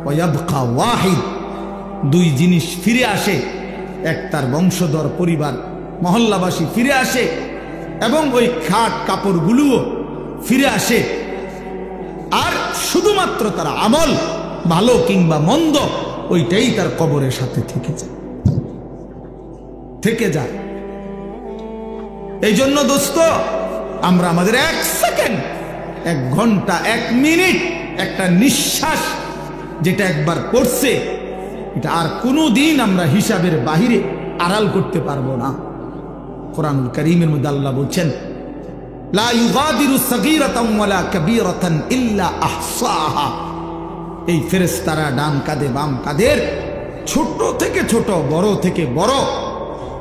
ওয়া ইয়াবকা ওয়াহিদ, 2 জিনিস ফিরে আসে। এক, তার বংশধর, পরিবার, মহল্লাবাসী ফিরে আসে, এবং ওই খাট কাপড়গুলোও ফিরে আসে। আর শুধুমাত্র তার আমল, ভালো কিংবা মন্দ, ওইটাই তার কবরের সাথে থেকে যায়। এই জন্য দোস্ত, আমরা আমাদের 1 সেকেন্ড, 1 ঘন্টা, 1 মিনিট, একটা নিঃশ্বাস যেটা একবার পড়ছে, এটা আর কোনো দিন আমরা হিসাবের বাহিরে আড়াল করতে পারবো না। কোরআনুল কারীমের মধ্যে আল্লাহ বলছেন, লা ইউগাদিরু সাগীরাতান ওয়ালা কাবীরাতান ইল্লা আহসাহা। এই ফেরেশতারা ডান কাঁধে বাম কাঁধের, ছোট থেকে ছোট, বড় থেকে বড়,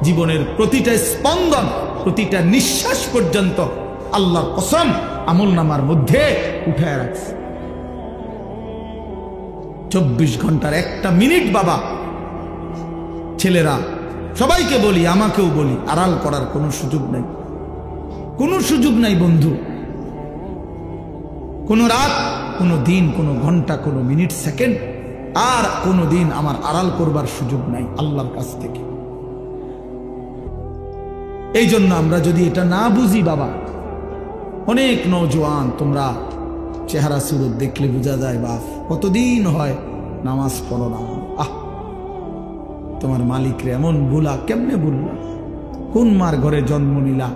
জীবনের প্রতিটা স্পন্দন, প্রতিটা নিঃশ্বাস পর্যন্ত আল্লাহর কসম আমলনামার মধ্যে উঠায় রাখছে। 24 ঘন্টার 1টা মিনিট বাবা, ছেলেরা সবাইকে বলি, আমাকেও বলি, আড়াল করার কোনো সুযোগ নাই, কোনো সুযোগ নাই বন্ধু। কোনো রাত, কোনো দিন, কোনো ঘন্টা, কোনো মিনিট, সেকেন্ড, আর কোনো দিন আমার আড়াল করবার সুযোগ নাই আল্লাহর কাছ থেকে। এই জন্য আমরা যদি এটা না বুঝি বাবা, অনেক নওজোয়ান তোমরা চেহারা সুরত দেখলে বোঝা যায় বাপ কতদিন হয় নামাজ পড়ো না। তোমার মালিকরে এমন ভুলা কেমনে ভুললা? কোন মার ঘরে জন্ম নিলা,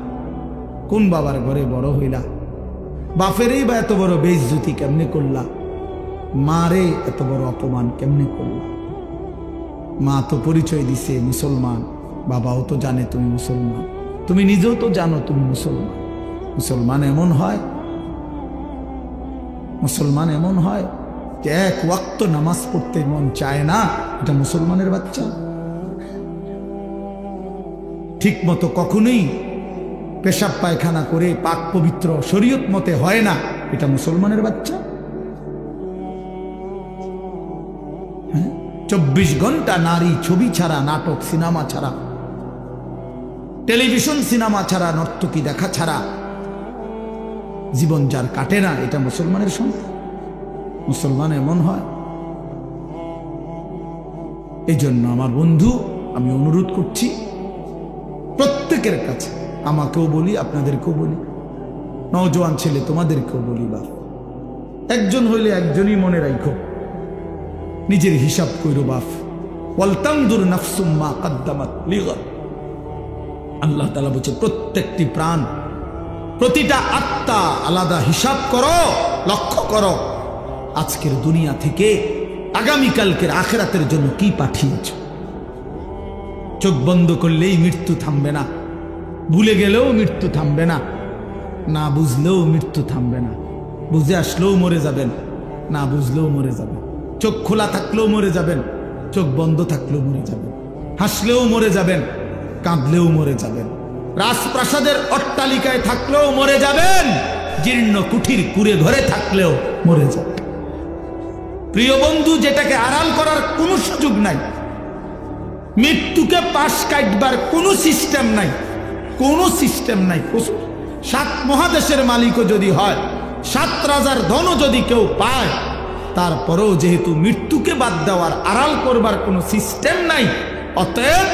কোন বাবার ঘরে বড় হইলা, বাপেরই বা এত বড় বেইজ্জতি কেমনে করলা, মারে এত বড় অপমান কেমনে করলা? মা তো পরিচয় দিছে মুসলমান, বাবাও তো জানে তুমি মুসলমান, তুমি নিজেও তো জানো তুমি মুসলমান। মুসলমান এমন হয়, মুসলমান এমন হয় যে এক ওয়াক্ত নামাজ পড়তে মন চায় না, এটা মুসলমানের বাচ্চা? ঠিক মতো কখনোই পেশাব পায়খানা করে পাক পবিত্র শরীয়ত মতে হয় না, এটা মুসলমানের বাচ্চা? 24 ঘন্টা নারী ছবি ছাড়া, নাটক সিনেমা ছাড়া, টেলিভিশন সিনেমা ছাড়া, নর্তকী দেখা ছাড়া জীবন যার কাটে না, এটা মুসলমানের সন্তান? মুসলমান এমন হয়? এই জন্য আমার বন্ধু, আমি অনুরোধ করছি প্রত্যেকের কাছে, আমাকেও বলি আপনাদেরকেও বলি, নওজোয়ান ছেলে তোমাদেরকেও বলি, বা একজন হইলে একজনই মনে রাখো, নিজের হিসাব কইরো বাপ। ওয়ালতানজুর নাফসুম মা কদ্দামাত লিগাদ। আল্লাহ তাআলা বলছে প্রত্যেকটি প্রাণ, প্রতিটা আত্মা আলাদা হিসাব করো, লক্ষ্য করো আজকের দুনিয়া থেকে আগামীকালকের আখিরাতের জন্য কি পাঠিয়েছ। চোখ বন্ধ করলেই মৃত্যু থামবে না, ভুলে গেলেও মৃত্যু থামবে না, না বুঝলেও মৃত্যু থামবে না। বুঝে আসলেও মরে যাবেন, না বুঝলেও মরে যাবেন। চোখ খোলা থাকলেও মরে যাবেন, চোখ বন্ধ থাকলেও মরে যাবেন। হাসলেও মরে যাবেন, কাঁদলেও মরে যাবেন। রাজপ্রাসাদের অট্টালিকায় থাকলেও মরে যাবেন, জীর্ণ কুঠির কুড়ে ঘরে থাকলেও মরে যাবেন। প্রিয় বন্ধু, যেটাকে আড়াল করার কোনো সুযোগ নাই, মৃত্যুকে পাশ কাটবার কোনো সিস্টেম নাই, কোনো সিস্টেম নাই। 7 মহাদেশের মালিকও যদি হয়, 7 রাজার ধনও যদি কেউ পায়, তারপরেও যেহেতু মৃত্যুকে বাদ দেওয়ার আড়াল করবার কোনো সিস্টেম নাই, অতএব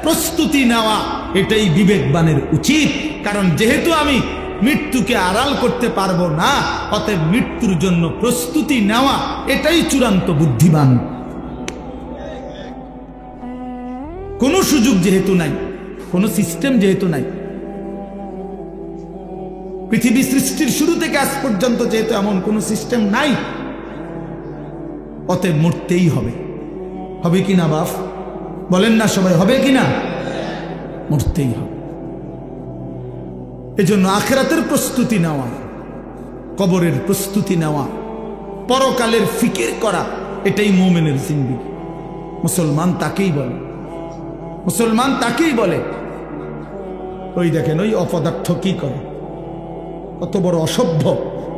প্রস্তুতি নেওয়া এটাই বিবেকবানের উচিত। কারণ যেহেতু আমি মৃত্যুকে আড়াল করতে পারবো না, অতএব মৃত্যুর জন্য প্রস্তুতি নেওয়া এটাই চূড়ান্ত বুদ্ধিমান। কোনো সুযোগ যেহেতু নাই, কোনো সিস্টেম যেহেতু নাই, পৃথিবী সৃষ্টির শুরু থেকে আজ পর্যন্ত যেহেতু এমন কোনো সিস্টেম নাই, অতএব মরতেই হবে। হবে কিনা বাপ বলেন না সবাই, হবে কিনা? মরতেই হবে। এজন্য আখিরাতের প্রস্তুতি নেওয়া, কবরের প্রস্তুতি নেওয়া, পরকালের ফিকির করা, এটাই মুমিনের জিন্দেগি। মুসলমান তাকেই বলে, মুসলমান তাকেই বলে। ওই দেখেন ওই অপদার্থ কি করে, কত বড় অসভ্য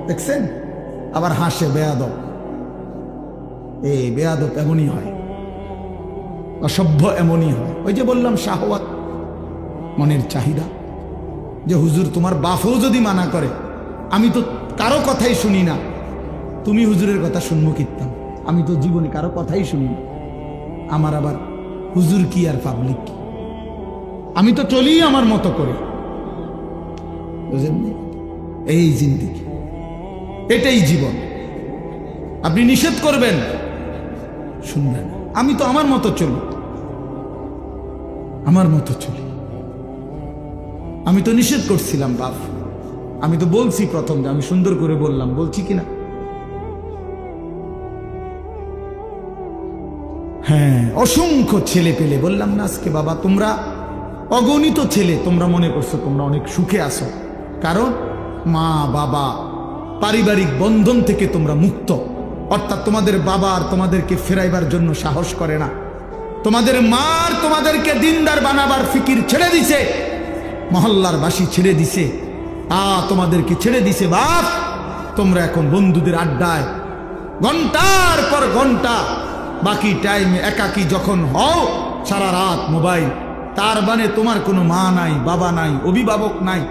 দেখছেন, আবার হাসে বেয়াদব। এই বেয়াদব এমনই হয়, অসভ্য এমনই হয়। ওই যে বললাম শাহওয়াত, মনের চাহিদা, যে হুজুর তোমার বাপও যদি মানা করে, আমি তো কারো কথাই শুনি না, তুমি হুজুরের কথা শুনবো কিতাম, আমি তো জীবনে কারো কথাই শুনি না, আমার আবার হুজুর কি আর পাবলিক কি, আমি তো চলি আমার মতো করে। বুঝলেন? এই জিন্দেগি, এটাই জীবন। আপনি নিষেধ করবেন, শুনবেন, আমি তো আমার মতো চলি, আমার মতো চলি। আমি তো নিষেধ করছিলাম বাপ, আমি তো বলছি প্রথম যে আমি সুন্দর করে বললাম, বলছি কিনা? হ্যাঁ, অসংখ্য ছেলে পেলে বললাম না আজকে বাবা, তোমরা অগণিত ছেলে, তোমরা মনে করছো তোমরা অনেক সুখে আছো, কারণ মা বাবা পারিবারিক বন্ধন থেকে তোমরা মুক্ত। অর্থাৎ তোমাদের বাবা আর তোমাদেরকে ফেরাইবার জন্য সাহস করে না, তোমাদের মা আর তোমাদেরকে দিনদার বানাবার ফিকির ছেড়ে দিছে, মহল্লার বাসী ছেড়ে দিছে, তোমাদেরকে ছেড়ে দিছে বাপ। তোমরা এখন বন্ধুদের আড্ডায় ঘন্টার পর ঘন্টা, বাকি টাইমে একাকী যখন হও, সারা রাত মোবাইল। তার মানে তোমার কোনো মা নাই, বাবা নাই, অভিভাবক নাই,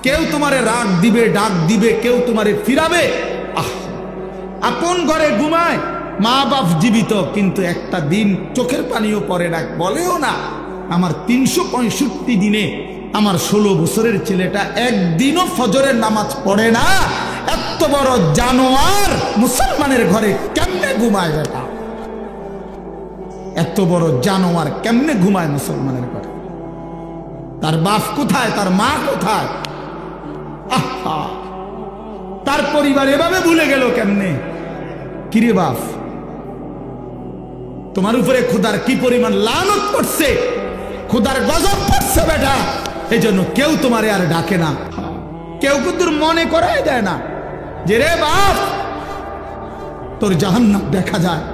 কেউ তোমারে রাগ দিবে, ডাক দিবে, কেউ তোমারে ফিরাবে। আপন ঘরে ঘুমায়, মা বাপ জীবিত, কিন্তু একটা দিন চোখের পানিও পড়ে না, বলেও না আমার 365 দিনে আমার 16 বছরের ছেলেটা একদিনও ফজরের নামাজ পড়ে না, এত বড় জানোয়ার মুসলমানের ঘরে কেমনে ঘুমায় বেটা? এত বড় জানোয়ার কেমনে ঘুমায় মুসলমানের ঘরে? তার বাপ কোথায়, তার মা কোথায়? আহা, তার পরিবার এভাবে ভুলে গেল কেমনে? কিরে বাপ, তোমার উপরে খোদার কি পরিমাণ লানত করছে, খোদার গজব পড়ছে বেটা, এই জন্য কেউ তোমারে আর ডাকে না, কেউ কিন্তু মনে করাই দেয় না যে রে বাপ তোর জাহান্নাম দেখা যায়,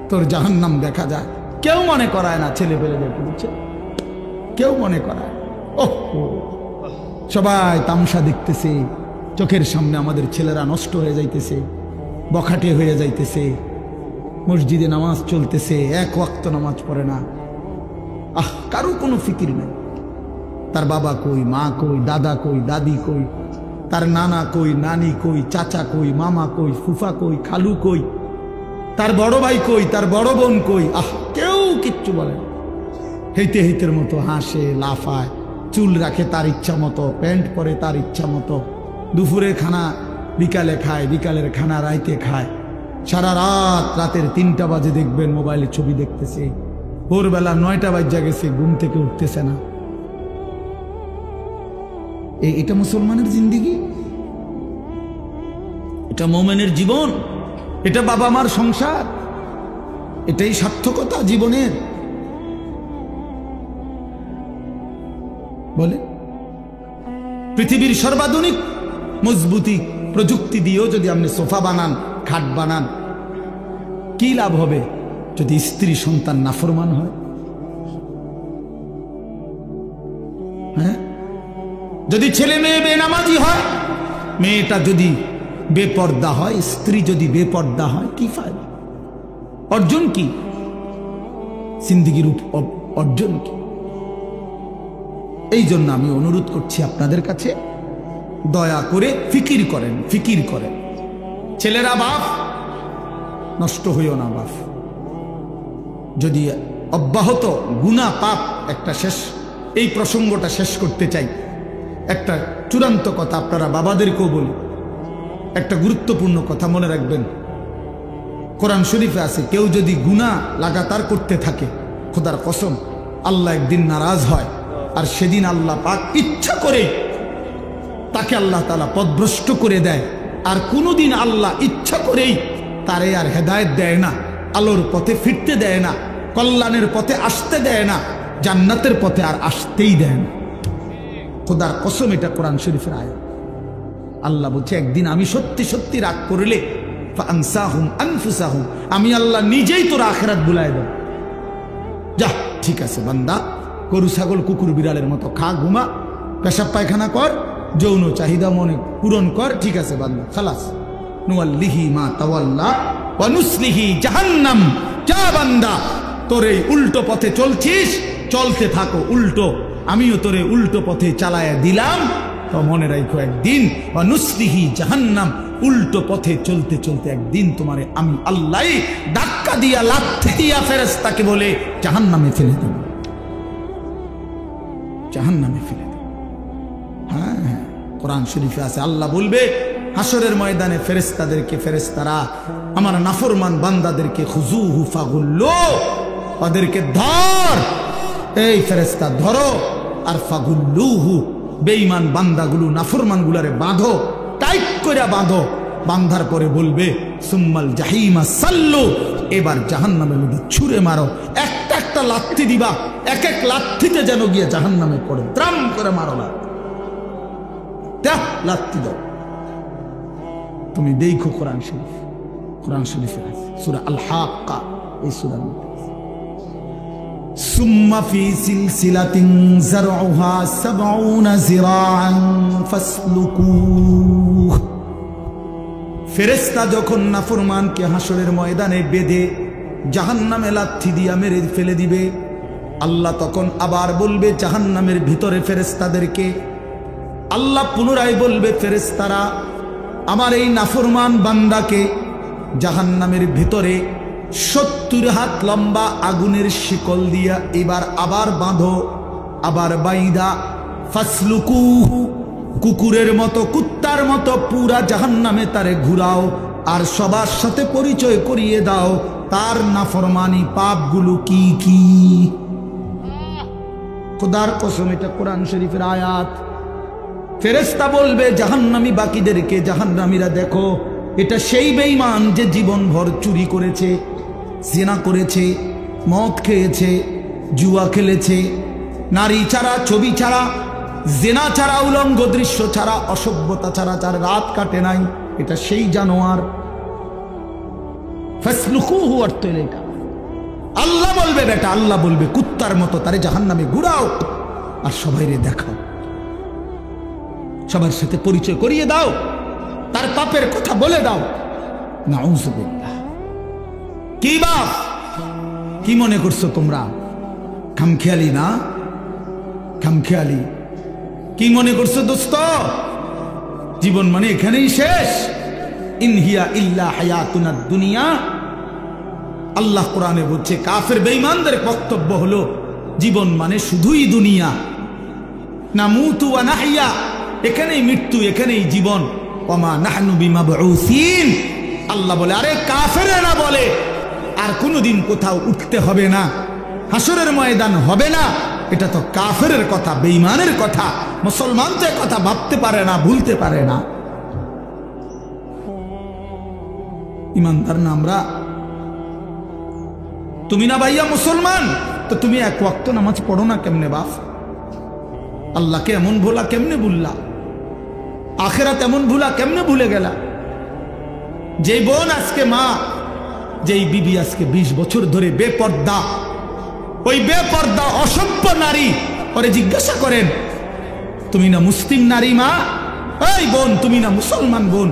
তোর জাহান্নাম দেখা যায়। কেউ মনে করায় না ছেলে পেলেদেরকে, বুঝছে? কেউ মনে করায়। ওহ, সবাই তামসা দেখতেছে, চোখের সামনে আমাদের ছেলেরা নষ্ট হয়ে যাইতেছে, বখাটে হয়ে যাইতেছে, মসজিদে নামাজ চলতেছে, এক ওয়াক্ত নামাজ পড়ে না। আহ, কারো কোনো ফিকির নেই। তার বাবা কই, মা কই, দাদা কই, দাদি কই, তার নানা কই, নানি কই, চাচা কই, মামা কই, ফুফা কই, খালু কই, তার বড় ভাই কই, তার বড় বোন কই? আহ, কেউ কিচ্ছু বলে না। হেইতে হেইতের মতো হাসে, লাফায়, চুল রাখে তার ইচ্ছা মতো, প্যান্ট পরে তার ইচ্ছা মতো, দুপুরের খানা বিকালে খায়, বিকালের খানা রাইতে খায়, সারা রাত, রাতের 3টা বাজে দেখবেন মোবাইলে ছবি দেখতেছে, ভোরবেলা 9টা বাজে গেছে, ঘুম থেকে উঠতেছে না। এটা মুসলমানের জিন্দিগি? এটা মোমেনের জীবন? এটা বাবা মার সংসার? এটাই সার্থকতা জীবনের? বলে পৃথিবীর সর্বাধুনিক মজবুতি প্রযুক্তি দিয়েও যদি আপনি সোফা বানান, খাট বানান, কি লাভ হবে যদি স্ত্রী সন্তান নাফরমান হয়? হ্যাঁ, যদি ছেলে মেয়ে বেনামাজি হয়, মেয়েটা যদি বেপর্দা হয়, স্ত্রী যদি বেপর্দা হয়, কি ফায়দা? অর্জন কি জিন্দেগির অর্জন কি? এই জন্য আমি অনুরোধ করছি আপনাদের কাছে, দয়া করে ফিকির করেন, ফিকির করেন। ছেলেরা বাপ, নষ্ট হইও না বাপ। যদি অব্যাহত গুনাহ পাপ, একটা শেষ, এই প্রসঙ্গটা শেষ করতে চাই। একটা চূড়ান্ত কথা আপনারা বাবাদেরকেও বলি, একটা গুরুত্বপূর্ণ কথা মনে রাখবেন। কোরআন শরীফে আছে, কেউ যদি গুনাহ লাগাতার করতে থাকে, খোদার কসম আল্লাহ একদিন নারাজ হয়, আর সেদিন আল্লাহ পাক ইচ্ছা করে তাকে আল্লাহ তাআলা পথভ্রষ্ট করে দেয়। আর কোনোদিন আল্লাহ ইচ্ছা করেই তারে আর হেদায়েত দেয় না, আলোর পথে ফিরতে দেয় না, কল্যাণের পথে আসতে দেয় না, জান্নাতের পথে আর আসতেই দেয় না। খোদার কসম, এটা কোরআন শরীফের আয়াত। আল্লাহ বলছে, একদিন আমি সত্যি সত্যি রাগ করলে ফাআনসাহুম আনফুসাহুম, আমি আল্লাহ নিজেই তোর আখিরাত ভুলায় দেব। যা, ঠিক আছে বান্দা, গরু ছাগল কুকুর বিড়ালের মতো খা, ঘুমা, পেশাব পায়খানা কর, যৌন চাহিদা মনে পূরণ কর, ঠিক আছে বান্দা, খালাস। নুয়াল্লিহি মা তাওয়াল্লা ওয়া নুসলিহি জাহান্নাম। যা বান্দা, তোর এই উল্টো পথে চলছিস, চলতে থাকো উল্টো, আমিও তোরে উল্টো পথে চালায়া দিলাম। তো মনে রাখো, একদিন ওয়া নুসলিহি জাহান্নাম, উল্টো পথে চলতে চলতে একদিন তোমারে আমি আল্লাহ ধাক্কা দিয়া, লাথি দিয়া ফেরেশতাকে বলে জাহান্নামে ফেলে দেব, জাহান্নামে ফেলে দেব। হ্যাঁ হ্যাঁ, কোরআন শরীফে আছে, আল্লাহ বলবে হাসরের ময়দানে ফেরেশতাদেরকে, ফেরেশতারা আমার নাফরমান বান্দাদেরকে খুজুহু ফাগুল্লু, ওদেরকে ধর, এই ফেরেশতা ধরো, আর ফাগুল্লুহু, বেঈমান বান্দাগুলো, নাফরমানগুলারে বাঁধো, টাইট করে বাঁধো। বাঁধার পরে বলবে সুম্মাল জাহিমা সাল্লু, এবার জাহান্নামের মধ্যে ছুঁড়ে মারো, একটা একটা লাথি দিবা, এক এক লাথিতে যেন গিয়ে জাহান্নামে পড়ে, ত্রাম করে মারো না, লাথি দাও। তুমি দেখো কোরআন শরীফ, কোরআন শরীফে আছে সূরা আল হাক্কা, এই সূরার মধ্যে সুম্মা ফি সিলসিলাতিন যারউহা ৭০ যিরাআন ফাসলুকুহ। ফেরেশতা যখন নাফরমানকে হাসরের ময়দানে বেঁধে জাহান্নামে লাথি দিয়া মেরে ফেলে দিবে, আল্লাহ তখন আবার বলবে জাহান্নামের ভিতরে ফেরেশতাদেরকে, আল্লাহ পুনরায় বলবে ফেরেশতারা আমার এই নাফরমান বান্দাকে জাহান্নামের ভিতরে ৭০ হাত লম্বা আগুনের শিকল দিয়া এবার আবার বাঁধো, আবার বাইদা ফাসলুকুহু, কুকুরের মতো কুত্তার মতো পুরা জাহান্নামে তারে ঘুরাও, আর সবার সাথে পরিচয় করিয়ে দাও তার নাফরমানি পাপগুলো কি কি। খোদার কসম, এটা কোরআন শরীফের আয়াত। ফেরেশতা বলবে জাহান্নামী বাকিদেরকে, জাহান্নামীরা দেখো, এটা সেই বেঈমান যে জীবনভর চুরি করেছে, জিনা করেছে, মদ খেয়েছে, জুয়া খেলেছে, নারী ছাড়া, ছবি ছাড়া, জিনা ছাড়া, উলঙ্গ দৃশ্য ছাড়া, অসভ্যতা ছাড়া যার রাত কাটে নাই, এটা সেই জানোয়ার। ফাসলুকুহু অর্থ এটা। আল্লাহ বলবে বেটা, আল্লাহ বলবে কুত্তার মতো তারে জাহান্নামে ঘুরাও আর সবাইরে দেখাও, সবার সাথে পরিচয় করিয়ে দাও, তার পাপের কথা বলে দাও। নাউযুবিল্লাহ। কি বাপ, কি মনে করছো তোমরা? খামখেয়ালি না? খামখেয়ালি। কি মনে করছো দোস্ত? জীবন মানে এখানেই শেষ? ইন হিয়া ইল্লা হায়াতুনাদ দুনিয়া। আল্লাহ কোরআনে বলছে, কাফের বেঈমানদের বক্তব্য হলো জীবন মানে শুধুই দুনিয়া। নামুতু ওয়া নাহইয়া, এখানেই মৃত্যু, এখানেই জীবন। ওমা নাহনু বিমাবউসিন। আল্লাহ বলে, আরে কাফেরেরা বলে আর কোনোদিন কোথাও উঠতে হবে না, হাসরের ময়দান হবে না। এটা তো কাফেরের কথা, বেঈমানের কথা। মুসলমান তো কথা ভাবতে পারে না, ভুলতে পারে না। ইমানদার না আমরা? তুমি না ভাইয়া মুসলমান, তো তুমি এক ওয়াক্ত নামাজ পড়ো না কেমনে বাপ? আল্লাহকে এমন ভোলা কেমনে ভুললা? আখেরাত এমন ভুলা কেমনে ভুলে গেলা? যেই বোন আজকে মা, যেই বিবি আজকে 20 বছর ধরে বেপর্দা, ওই বেপর্দা অসভ্য নারী, ওরে জিজ্ঞাসা করেন, তুমি না মুসলিম নারী মা? এই বোন, তুমি না মুসলমান বোন,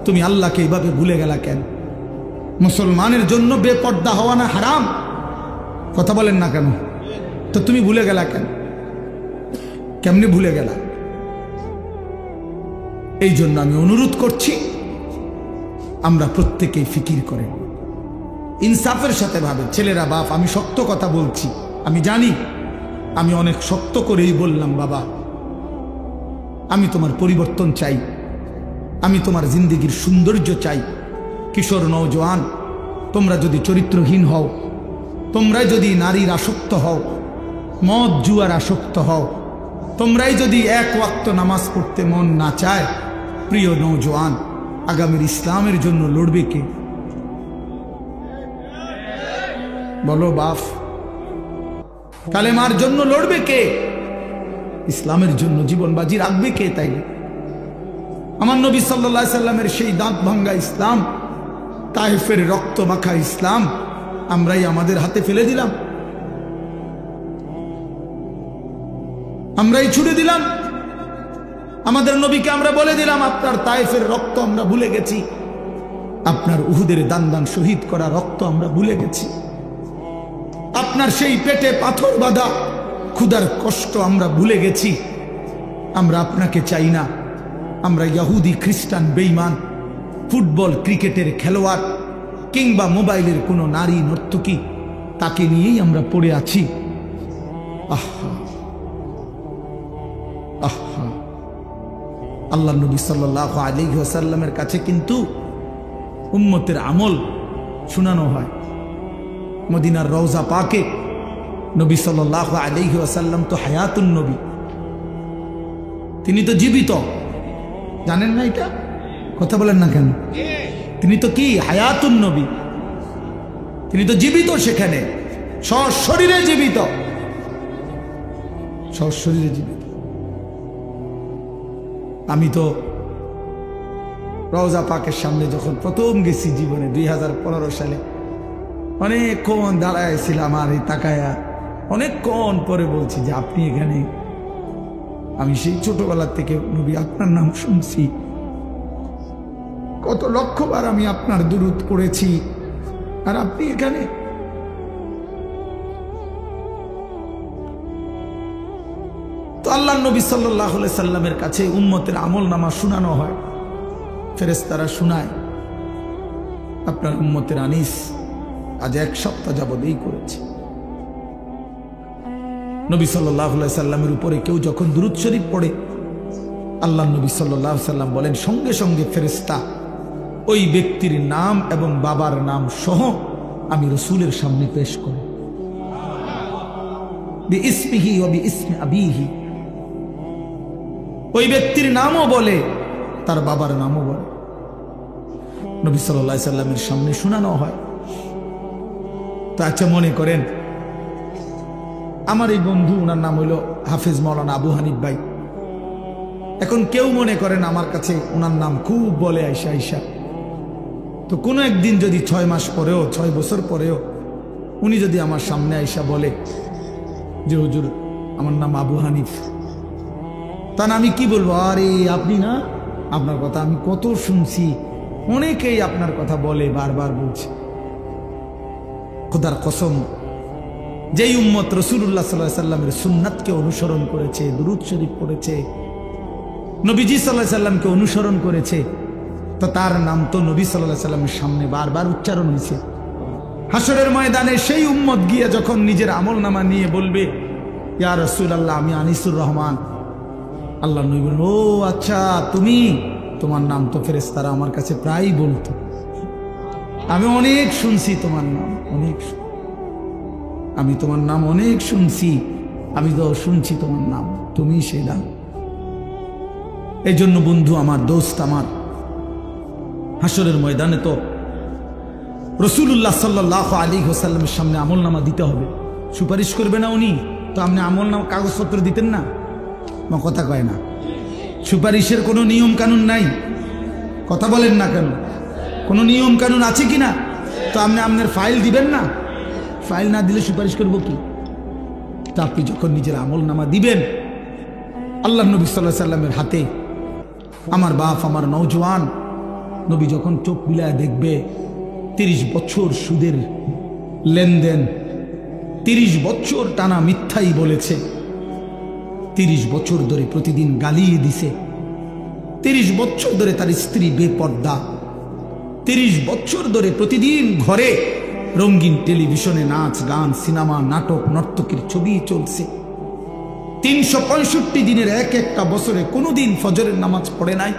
তুমি আল্লাহকে এইভাবে ভুলে গেলা কেন? মুসলমানের জন্য বেপর্দা হওয়া না হারাম? কথা বলেন না কেন? তো তুমি ভুলে গেলা কেন? কেমনে ভুলে গেলা? এই জন্য আমি অনুরোধ করছি, আমরা প্রত্যেকেই ফিকির করেন, ইনসাফের সাথে ভাবে। ছেলেরা বাপ, আমি শক্ত কথা বলছি, আমি জানি, আমি অনেক শক্ত করেই বললাম বাবা, আমি তোমার পরিবর্তন চাই, আমি তোমার জিন্দেগির সৌন্দর্য চাই। কিশোর নওজোয়ান, তোমরা যদি চরিত্রহীন হও, তোমরা যদি নারীর আসক্ত হও, মদ জুয়ার আসক্ত হও, তোমরাই যদি এক ওয়াক্ত নামাজ পড়তে মন না চায়, প্রিয় নওজোয়ান, আগামীর ইসলামের জন্য লড়বে কে? বলো বাপ, কালেমার জন্য লড়বে কে? ইসলামের জন্য জীবন বাজি রাখবে কে? তাই আমার নবী সাল্লাল্লাহু আলাইহি সাল্লামের সেই দাঁত ভাঙ্গা ইসলাম, তায়েফের রক্ত মাখা ইসলাম আমরাই আমাদের হাতে ফেলে দিলাম, আমরাই ছুড়ে দিলাম। আমাদের নবীকে আমরা বলে দিলাম, আপনার তায়েফের রক্ত আমরা ভুলে গেছি, আপনার উহুদের দান দান শহীদ করা রক্ত আমরা ভুলে গেছি, আপনার সেই পেটে পাথর বাঁধা ক্ষুধার কষ্ট আমরা ভুলে গেছি। আমরা আপনাকে চাই না, আমরা ইহুদি খ্রিস্টান বেঈমান, ফুটবল ক্রিকেটের খেলোয়াড় কিংবা মোবাইলের কোনো নারী নর্তকী, তাকে নিয়েই আমরা পড়ে আছি। আহা আহা, আল্লাহ নবী সাল্লাল্লাহু আলাইহি ওয়াসাল্লামের কাছে কিন্তু উম্মতের আমল শোনানো হয়। মদিনার রওজা পাকে নবী সাল্লাল্লাহু আলাইহি ওয়াসাল্লাম তো হায়াতুন নবী, তিনি তো জীবিত। জানেন না এটা? কথা বলেন না কেন? তিনি তো কি হায়াতুন নবী, তিনি তো জীবিত, সেখানে সশরীরে জীবিত, সশরীরে জীবিত। আমি তো রওজা পাকের সামনে যখন প্রথম গেছি জীবনে 2015 সালে, অনেকক্ষণ দাঁড়াইছিলাম আর এই তাকায়া, অনেকক্ষণ পরে বলছি যে আপনি এখানে? আমি সেই ছোটবেলা থেকে নবী আপনার নাম শুনছি, কত লক্ষবার আমি আপনার দুরূদ পড়েছি, আর আপনি এখানে? তো আল্লাহ নবী সাল্লাল্লাহু আলাইহি সাল্লামের কাছে উম্মতের আমলনামা শোনানো হয়, ফেরেশতারা শোনায়, আপনার উম্মতের আনিস আজ 1 সপ্তাহ যাবত এই করেছে। নবী সাল্লাল্লাহু আলাইহি সাল্লামের উপরে কেউ যখন দুরূদ শরীফ পড়ে, আল্লাহ নবী সাল্লাল্লাহু আলাইহি সাল্লাম বলেন সঙ্গে সঙ্গে ফেরেশতা ওই ব্যক্তির নাম এবং বাবার নাম সহ আমি রাসূলের সামনে পেশ করি, বিইসমিহি ওয়া বিইসমি আবিহি। ওই ব্যক্তির নামও বলে, তার বাবার নামও বলে, নবী সাল্লাল্লাহু আলাইহি সাল্লামের সামনে শোনানো হয়। তো আচ্ছা, মনে করেন আমার এই বন্ধু, ওনার নাম হইল হাফেজ মাওলানা আবু হানিফ ভাই। এখন কেউ মনে করেন আমার কাছে ওনার নাম খুব বলে আইসা আইসা, তো কোনো একদিন যদি 6 মাস পরেও 6 বছর পরেও উনি যদি আমার সামনে আইসা বলে যে হুজুর আমার নাম আবু হানিফ, তাহলে আমি কি বলবো? আরে আপনি না, আপনার কথা আমি কত শুনছি, অনেকেই আপনার কথা বলে, বারবার বলছে। খোদার কসম, যেই উম্মত রাসূলুল্লাহ সাল্লাল্লাহু আলাইহি সাল্লামের সুন্নাতকে অনুসরণ করেছে, দুরূদ শরীফ পড়েছে, নবীজি সাল্লাল্লাহু আলাইহি সাল্লামকে অনুসরণ করেছে, তো তার নাম তো নবী সাল্লাল্লাহু আলাইহি সাল্লামের সামনে বারবার উচ্চারণ হয়েছে। হাসরের ময়দানে সেই উম্মত গিয়ে যখন নিজের আমলনামা নিয়ে বলবে ইয়া রাসূলুল্লাহ আমি আনিসুর রহমান, আল্লাহ নবী বলেন ও আচ্ছা তুমি, তোমার নাম তো ফেরেশতারা আমার কাছে প্রায়ই বলতো, আমি অনেক শুনছি তোমার নাম, আমি তোমার নাম অনেক শুনছি, আমি তো শুনছি তোমার নাম, তুমি সেই নাম। এই জন্য বন্ধু আমার, দোস্ত আমার, হাসরের ময়দানে তো রাসূলুল্লাহ সাল্লাল্লাহু আলাইহি ওয়াসাল্লামের সামনে আমলনামা দিতে হবে। সুপারিশ করবে না উনি? তো আপনি আমলনামা কাগজপত্র দিতেন না? আমার কথা কয় না, সুপারিশের কোনো নিয়ম কানুন নাই, কথা বলেন না কেন? কোনো নিয়ম কানুন আছে কি না? তো আপনি আপনার ফাইল দিবেন না? ফাইল না দিলে সুপারিশ করবো কি? তা আপনি যখন নিজের আমলনামা দিবেন, আল্লাহ নবী সাল্লাল্লাহু আলাইহি সাল্লামের হাতে, আমার বাপ, আমার নওজোয়ান নবী যখন চোখ মিলায় দেখবে 30 বছর সুদের লেনদেন, 30 বছর টানা মিথ্যাই বলেছে, 30 বছর ধরে প্রতিদিন গালিয়ে দিছে, 30 বছর ধরে তার স্ত্রী বেপর্দা, 30 বছর ধরে প্রতিদিন ঘরে রঙিন টেলিভিশনে নাচ গান সিনেমা নাটক নর্তকীর ছবি চলছে, 365 দিনের এক একটা বছরে কোনোদিন ফজরের নামাজ পড়ে নাই,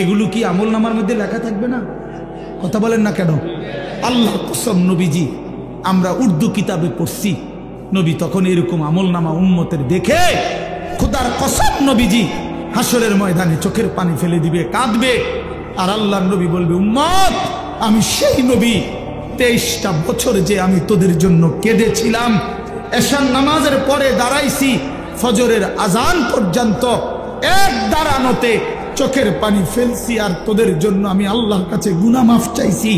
এগুলো কি আমল নামার মধ্যে লেখা থাকবে না? কথা বলেন না কেন? আল্লাহর কসম নবীজি, আমরা উর্দু কিতাবে পড়ছি, নবী তখন এরকম আমল নামা উম্মতের দেখে খোদার কসম নবীজি হাসরের ময়দানে চোখের পানি ফেলে দিবে, কাঁদবে, আর আল্লাহর নবী বলবে উম্মত আমি সেই নবী, 23টা বছর যে আমি তোদের জন্য কেঁদেছিলাম, এশার নামাজের পরে দাঁড়াইছি ফজরের আজান পর্যন্ত, এক দাঁড়ানোতে চোখের পানি ফেলছি, আর তোদের জন্য আমি আল্লাহর কাছে গুনাহ মাফ চাইছি।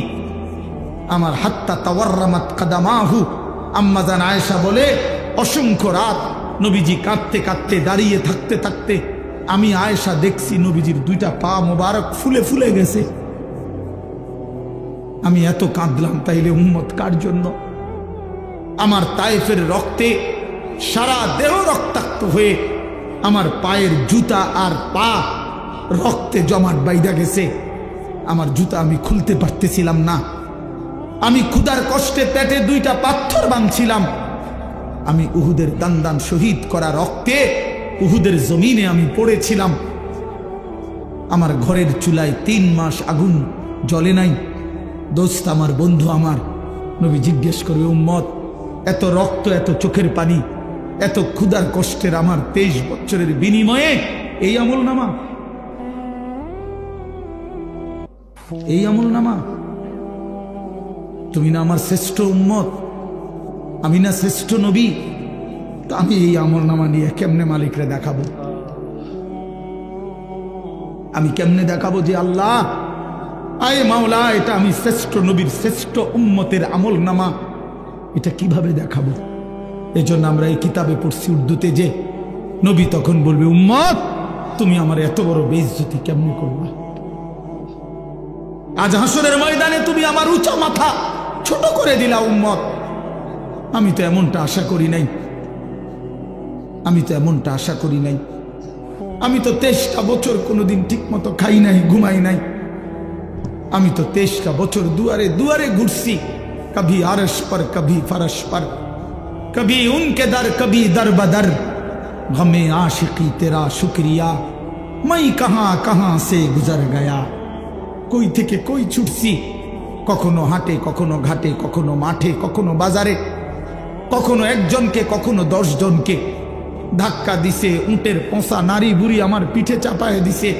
আমার হাত্তা তাওয়াররামাত কাদামাহু, আম্মা জান আয়েশা বলে অসংখ্য রাত নবীজি কাঁদতে কাঁদতে দাঁড়িয়ে থাকতে থাকতে আমি আয়েশা দেখছি নবীজির 2টা পা মোবারক ফুলে ফুলে গেছে। আমি এত কাঁদলাম, তাইলে উম্মত কার জন্য? আমার তায়েফের রক্তে সারা দেহ রক্তাক্ত হয়ে আমার পায়ের জুতা আর পা রক্তে জমাট বাইধা গেছে, আমার জুতা আমি খুলতে পারতেছিলাম না, আমি ক্ষুধার কষ্টে পেটে 2টা পাথর বাঁধছিলাম, আমি উহুদের দান দান শহীদ করা রক্তে উহুদের জমিনে আমি পড়েছিলাম, আমার ঘরের চুলায় 3 মাস আগুন জ্বলে নাই। দোস্ত আমার, বন্ধু আমার, নবী জিজ্ঞেস করবে উম্মত এত রক্ত, এত চোখের পানি, এত ক্ষুধার কষ্টের আমার 23 বছরের বিনিময়ে এই আমলনামা, এই আমলনামা? তুমি না আমার শ্রেষ্ঠ উম্মত, আমি না শ্রেষ্ঠ নবী, তো আমি এই আমলনামা নিয়ে কেমনে মালিকরে দেখাবো? আমি কেমনে দেখাবো যে আল্লাহ আয় মাওলা এটা আমি শ্রেষ্ঠ নবীর শ্রেষ্ঠ উম্মতের আমলনামা, এটা কিভাবে দেখাবো? এজন্য আমরা এই কিতাবে পড়ছি উর্দুতে যে নবী তখন বলবে উম্মত তুমি আমার এত বড় বেইজ্জতি কেমনে করবা? আজ হাসরের ময়দানে তুমি আমার উঁচা মাথা ছোট করে দিলা উম্মত। আমি তো এমনটা আশা করি নাই, আমি তো এমনটা আশা করি নাই। আমি তো 23টা বছর কোনোদিন ঠিক মতো খাই নাই, ঘুমাই নাই। আমি তো 23টা বছর দুয়ারে দুয়ারে ঘুরছি, কভি আরশ পর কভি ফরশ পর, कभी उनके दर कभी दर बदर, गमे आशिकी तेरा शुक्रिया, मैं कहां कहां से गुजर गया। কই থেকে কই ছুটছি, কখনো হাটে, কখনো ঘাটে, কখনো মাঠে, কখনো বাজারে, কখনো একজনকে, কখনো 10 জনকে ধাক্কা দিছে। উটের পোঁছা নারী বুড়ি আমার পিঠে চাপায় দিছে।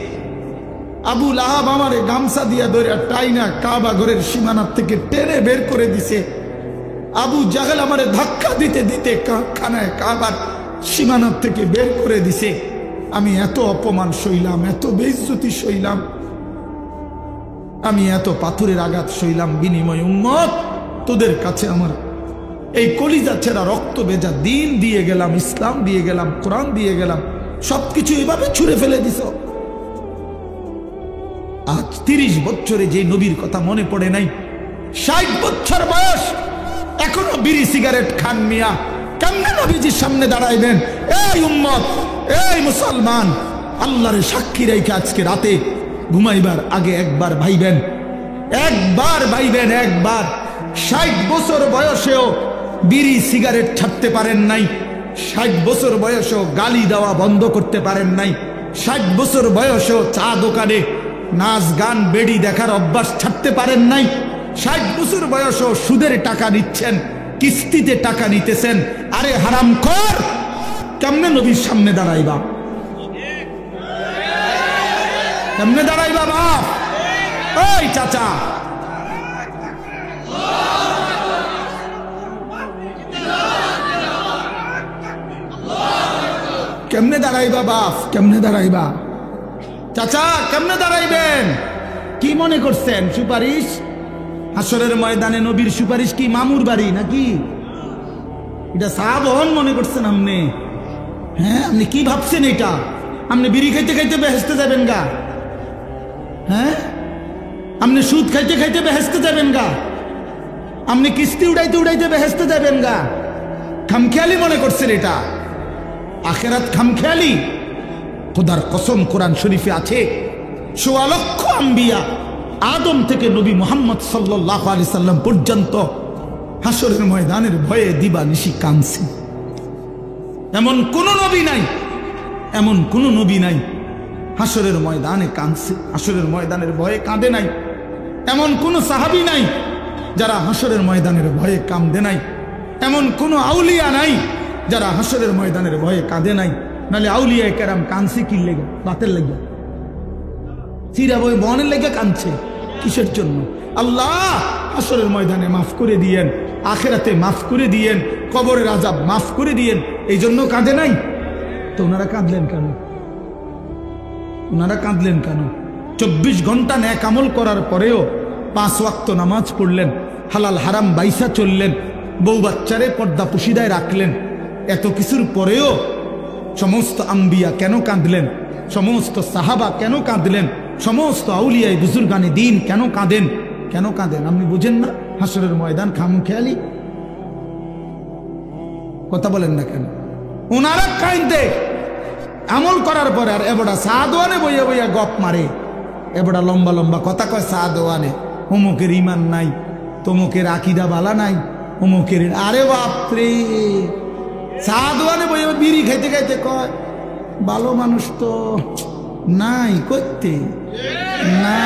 আবু লাহাব আমারে গামছা দিয়া ধরে টাইনা কাবা ঘরের সীমানার থেকে টেনে বের করে দিছে। আবু জাহেল আমারে ধাক্কা দিতে দিতে খানায় কাবার সীমানার থেকে বের করে দিছে। আমি এত অপমান সইলাম, এত বেইজ্জতি সইলাম, আমি এত পাথরের আঘাত সইলাম। বিনিময় উম্মত তোদের কাছে আমার এই কলিজা ছেঁড়া রক্ত ভেজা দিন দিয়ে গেলাম, ইসলাম দিয়ে গেলাম, কোরআন দিয়ে গেলাম, সবকিছু এভাবে ছুঁড়ে ফেলে দিছ। আজ 30 বছরে যে নবীর কথা মনে পড়ে নাই, 60 বছর বয়স এখনো বিড়ি সিগারেট খান মিয়া, কেমনে নবীজির সামনে দাঁড়াইবেন? এই উম্মত, এই মুসলমান, আল্লাহর সাক্ষী রেখে আজকে রাতে ঘুমাইবার আগে একবার ভাইবেন, একবার ভাইবেন, একবার। 60 বছর বয়সেও বিড়ি সিগারেট ছাড়তে পারেন নাই, 60 বছর বয়সেও গালি দেওয়া বন্ধ করতে পারেন নাই, 60 বছর বয়সেও চা দোকানে নাচ গান বেড়ি দেখার অভ্যাস ছাড়তে পারেন নাই, 60 বছর বয়সেও সুদের টাকা নিচ্ছেন, কিস্তিতে টাকা নিতেছেন। আরে হারামখোর, কেমনে নবীর সামনে দাঁড়াইবা? কেমনে দাঁড়াইবা বাপ? ওই চাচা, কেমনে দাঁড়াইবা বাপ? কেমনে দাঁড়াইবা? চাচা কেমনে দাঁড়াইবেন? কি মনে করছেন সুপারিশ? হাসরের ময়দানে নবীর সুপারিশ কি মামুর বাড়ি নাকি? এটা সাহাবহন মনে করছেন আপনি? হ্যাঁ, আপনি কি ভাবছেন এটা? আপনি বিড়ি খাইতে খাইতে বেহেশতে যাবেন গা? হ্যাঁ, আপনি সুদ খাইতে খাইতে বেহেশতে যাবেন গা? আপনি কিস্তি উড়াইতে উড়াইতে বেহেশতে যাবেন গা? খামখেয়ালি মনে করছেন এটা? আখেরাত খামখেয়ালি? খোদার কসম, কোরআন শরীফে আছে ১৬ লক্ষ আম্বিয়া আদম থেকে নবী মুহাম্মদ সাল্লাল্লাহু আলাইহি সাল্লাম পর্যন্ত হাসরের ময়দানের ভয়ে দিবানিশি কাঁদছে। এমন কোন নবী নাই, এমন কোন নবী নাই হাসরের ময়দানে কাঁদছে, হাসরের ময়দানের ভয়ে কাঁদে নাই। এমন কোন সাহাবী নাই যারা হাসরের ময়দানের ভয়ে কাঁদে নাই। এমন কোন আউলিয়া নাই যারা হাসরের ময়দানের ভয়ে কাঁদে নাই। নালে আউলিয়া কেরাম কাঁদছে কি লেগে? বাতের লেগে, চিরা বই বনের লেগে কাঁদছে কিসের জন্য? আল্লাহ হাসরের ময়দানে মাফ করে দিয়েন, আখেরাতে মাফ করে দিয়েন, কবরের আযাব মাফ করে দিয়েন, এই জন্য কাঁদে নাই। তো ওনারা কাঁদলেন কেন? ওনারা কাঁদলেন কেন? 24 ঘন্টা নেক আমল করার পরেও 5 ওয়াক্ত নামাজ পড়লেন, হালাল হারাম বাইসা চললেন, বউ বাচ্চারে পর্দা পুশিদায় রাখলেন। এত কিছুর পরেও সমস্ত আম্বিয়া কেন কাঁদলেন? সমস্ত সাহাবা কেন কাঁদলেন? সমস্ত আউলিয়ায়ে বুজুর্গানে দ্বীন কেন কাঁদেন? কেন কাঁদেন আপনি বুঝেন না? হাসরের ময়দান খামখেয়ালি? কথা বলেন না কেন? ওনারা কাঁদে আমল করার পরে, আর এবড়া সাদওয়ানে বইয়া বইয়া গপ মারে, এবড়া লম্বা লম্বা কথা কয় সাদওয়ানে, অমুকের ইমান নাই, তমুকের আকীদা বালা নাই, অমুকের। আরে বাপরে, সাদওয়ানে বইয়া বিড়ি খাইতে খাইতে কয় ভালো মানুষ তো নাই করতে না,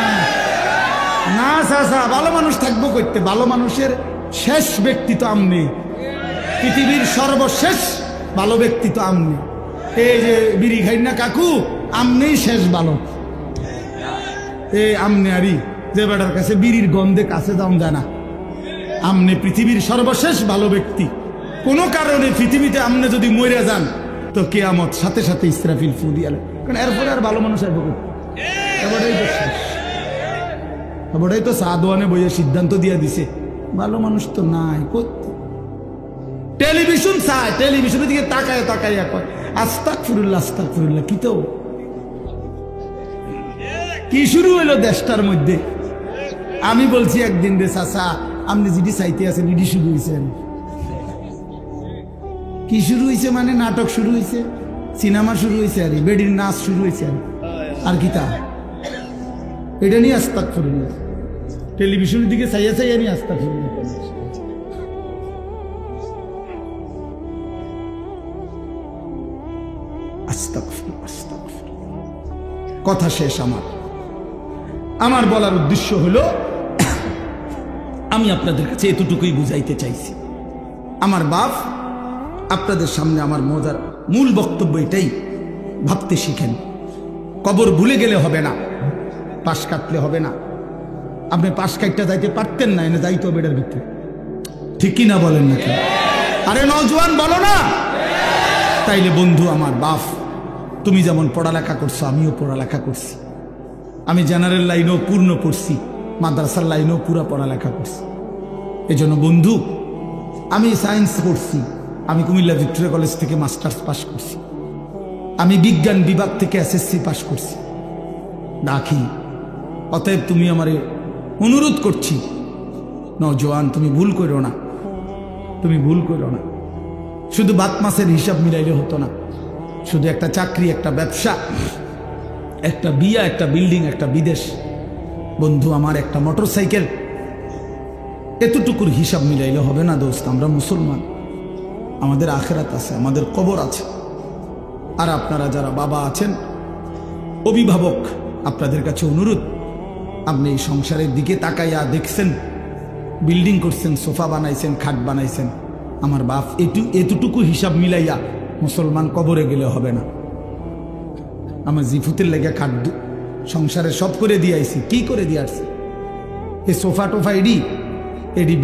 না চাচা, ভালো মানুষ থাকবো করতে? ভালো মানুষের শেষ ব্যক্তি তো আমনি, পৃথিবীর সর্বশেষ ভালো ব্যক্তি তো আমনি। এই যে বিড়ি খাই না কাকু, আমনি শেষ ভালো। এই আমনে আরি যে বেটার কাছে বিড়ির গন্ধে কাছে যাওয়া যায় না, আমনে পৃথিবীর সর্বশেষ ভালো ব্যক্তি। কোন কারণে পৃথিবীতে আমনে যদি মরে যান তো কিয়ামত সাথে সাথে ইসরাফিল ফু দিয়ালে, কারণ এরপরে আর ভালো মানুষ আসবে। এবারেই তো শেষ, এবারেই তো সাদওয়ানে বইয়ে সিদ্ধান্ত দিয়ে দিছে ভালো মানুষ তো নাই। টেলিভিশন চায়, টেলিভিশনের দিকে তাকায় তাকাইয়া কয় আস্তাগফিরুল্লাহ আস্তাগফিরুল্লাহ। কি তো কি শুরু হইলো দেশটার মধ্যে? আমি বলছি একদিন রে চাচা, আপনি যেটি চাইতে আছেন এটি শুরু হয়েছেন। কি শুরু হয়েছে মানে? নাটক শুরু হয়েছে, সিনেমা শুরু হয়েছে, আর বেডির নাচ শুরু হয়েছে, আর কি তা? এটা নিয়ে আস্তাগফিরুল্লাহ, টেলিভিশনের দিকে চাইয়া চাইয়া নিয়ে আস্তাগফিরুল্লাহ। কথা শেষ। আমার বলার উদ্দেশ্য হলো, আমি আপনাদের কাছে এতটুকুই বুঝাইতে চাইছি। আমার বাপ আপনাদের সামনে আমার মজার মূল বক্তব্য এটাই, ভাবতে শিখেন। কবর ভুলে গেলে হবে না, পাশ কাটলে হবে না। আপনি পাশ কাটতে যাইতে পারতেন না, এনে যাইতে হবে এটার ভিতরে, ঠিক কিনা বলেন নাকি? আরে নওজোয়ান বলো না। তাইলে বন্ধু আমার বাপ, তুমি যেমন পড়ালেখা করছো আমিও পড়ালেখা করছি। আমি জেনারেল লাইনেও পূর্ণ পড়ছি, মাদ্রাসার লাইনেও পুরা পড়ালেখা করছি। এজন্য বন্ধু, আমি সায়েন্স পড়ছি, আমি কুমিল্লা ভিক্টোরিয়া কলেজ থেকে মাস্টার্স পাস করছি, আমি বিজ্ঞান বিভাগ থেকে এসএসসি পাস করছি। রাখি, অতএব তুমি আমারে অনুরোধ করছি, নওজোয়ান তুমি ভুল করো না, তুমি ভুল করো না। শুধু বাত মাসের হিসাব মিলাইলে হতো না, শুধু একটা চাকরি, একটা ব্যবসা, একটা বিয়া, একটা বিল্ডিং, একটা বিদেশ, বন্ধু আমার একটা মোটরসাইকেল, এতটুকুর হিসাব মিলাইলে হবে না দোস্ত। আমরা মুসলমান, আমাদের আখিরাত আছে, আমাদের কবর আছে। আর আপনারা যারা বাবা আছেন, অভিভাবক, আপনাদের কাছে অনুরোধ, আপনি এই সংসারের দিকে তাকাইয়া দেখছেন, বিল্ডিং করছেন, সোফা বানাইছেন, খাট বানাইছেন, আমার বাপ এতটুকু হিসাব মিলাইয়া মুসলমান কবরে গেলে হবে না। আমার জিফুতের লেগে খাট সংসারে সব করে দিয়ে আইছি, কি করে দিয়ে আসছি? এই সোফা টোফা এডি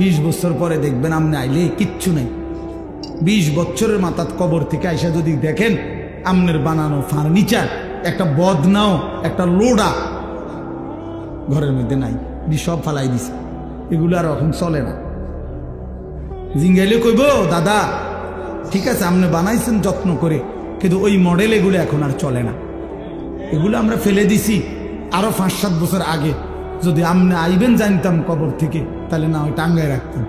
20 বছর পরে দেখবেন আপনি আইলে কিচ্ছু নেই। 20 বছরের মাথাত কবর থেকে আইসা যদি দেখেন আমনের বানানো ফার্নিচার, একটা বদনাও, একটা লোডা ঘরের মধ্যে নাই, সব ফালাই দিছে। এগুলো আর এখন চলে না। জিঙ্গাইলে কইব, দাদা ঠিক আছে আপনি বানাইছেন যত্ন করে, কিন্তু ওই মডেল এগুলো এখন আর চলে না। এগুলো আমরা ফেলে দিছি আরো 5-7 বছর আগে। যদি আপনি আইবেন জানতাম কবর থেকে, তাহলে না ওই টাঙ্গায় রাখতাম।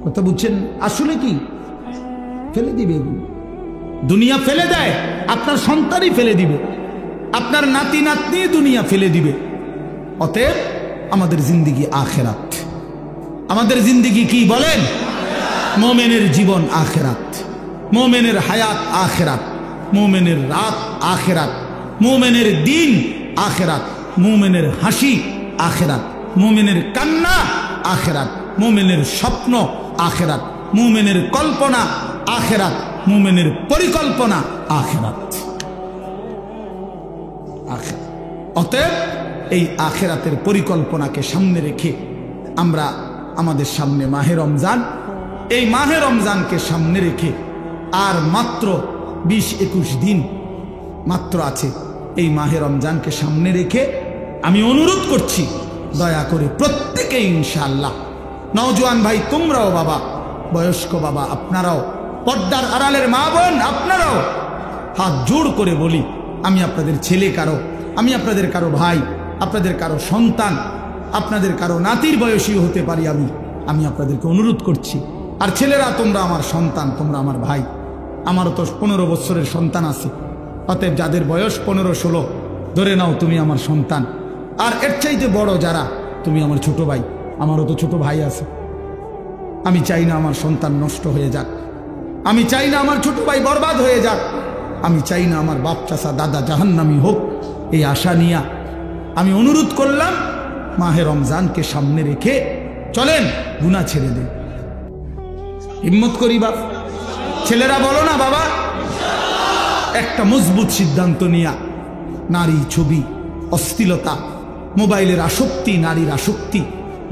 কথা বুঝছেন? আসলে কি ফেলে দিবে এগুলো, দুনিয়া ফেলে দেয়, আপনার সন্তানই ফেলে দিবে, আপনার নাতি নাতনি দুনিয়া ফেলে দিবে। অতএব আমাদের জিন্দেগি আখেরাত। আমাদের জিন্দেগি কি বলেন? মোমেনের জীবন আখেরাত, মোমেনের হায়াত আখেরাত, মোমেনের রাত আখেরাত, মোমেনের দিন আখেরাত, মোমেনের হাসি আখেরাত, মোমেনের কান্না আখেরাত, মোমেনের স্বপ্ন আখেরাত, মোমেনের কল্পনা আখেরাত, মোমেনের পরিকল্পনা আখেরাত। অতএব এই আখেরাতের পরিকল্পনাকে সামনে রেখে আমরা আমাদের সামনে মাহে রমজান, এই মাহে রমজানকে সামনে রেখে আর মাত্র 20-21 দিন মাত্র আছে। এই মাহে রমজানকে সামনে রেখে আমি অনুরোধ করছি, দয়া করে প্রত্যেকে ইনশাআল্লাহ, নওজোয়ান ভাই তোমরাও, বাবা বয়স্ক বাবা আপনারাও, পর্দার আড়ালের মা বোন আপনারাও, হাত জোড় করে বলি, আমি আপনাদের ছেলে কারো, আমি আপনাদের কারো ভাই, আপনাদের কারো সন্তান, আপনাদের কারো নাতির বয়সী হতে পারি আমি আপনাদেরকে অনুরোধ করছি। আর ছেলেরা তোমরা আমার সন্তান, তোমরা আমার ভাই, আমারও তো 15 বছরের সন্তান আছে। অতএব যাদের বয়স 15-16 ধরে নাও তুমি আমার সন্তান। আর এর চাইতে বড় যারা, তুমি আমার ছোট ভাই, আমারও তো ছোট ভাই আছে। আমি চাই না আমার সন্তান নষ্ট হয়ে যাক, আমি চাই না আমার ছোট ভাই বরবাদ হয়ে যাক, আমি চাই না আমার বাপ চাচা দাদা জাহান্নামী হোক। এই আশা নিয়ে আমি অনুরোধ করলাম, মাহে রমজানকে সামনে রেখে চলেন গুনাহ ছেড়ে দেন। হিম্মত করি বাপ, ছেলেরা বলো না বাবা, একটা মজবুত সিদ্ধান্ত নিয়া নারী ছবি, অশ্লীলতা, মোবাইলের আসক্তি, নারীর আসক্তি,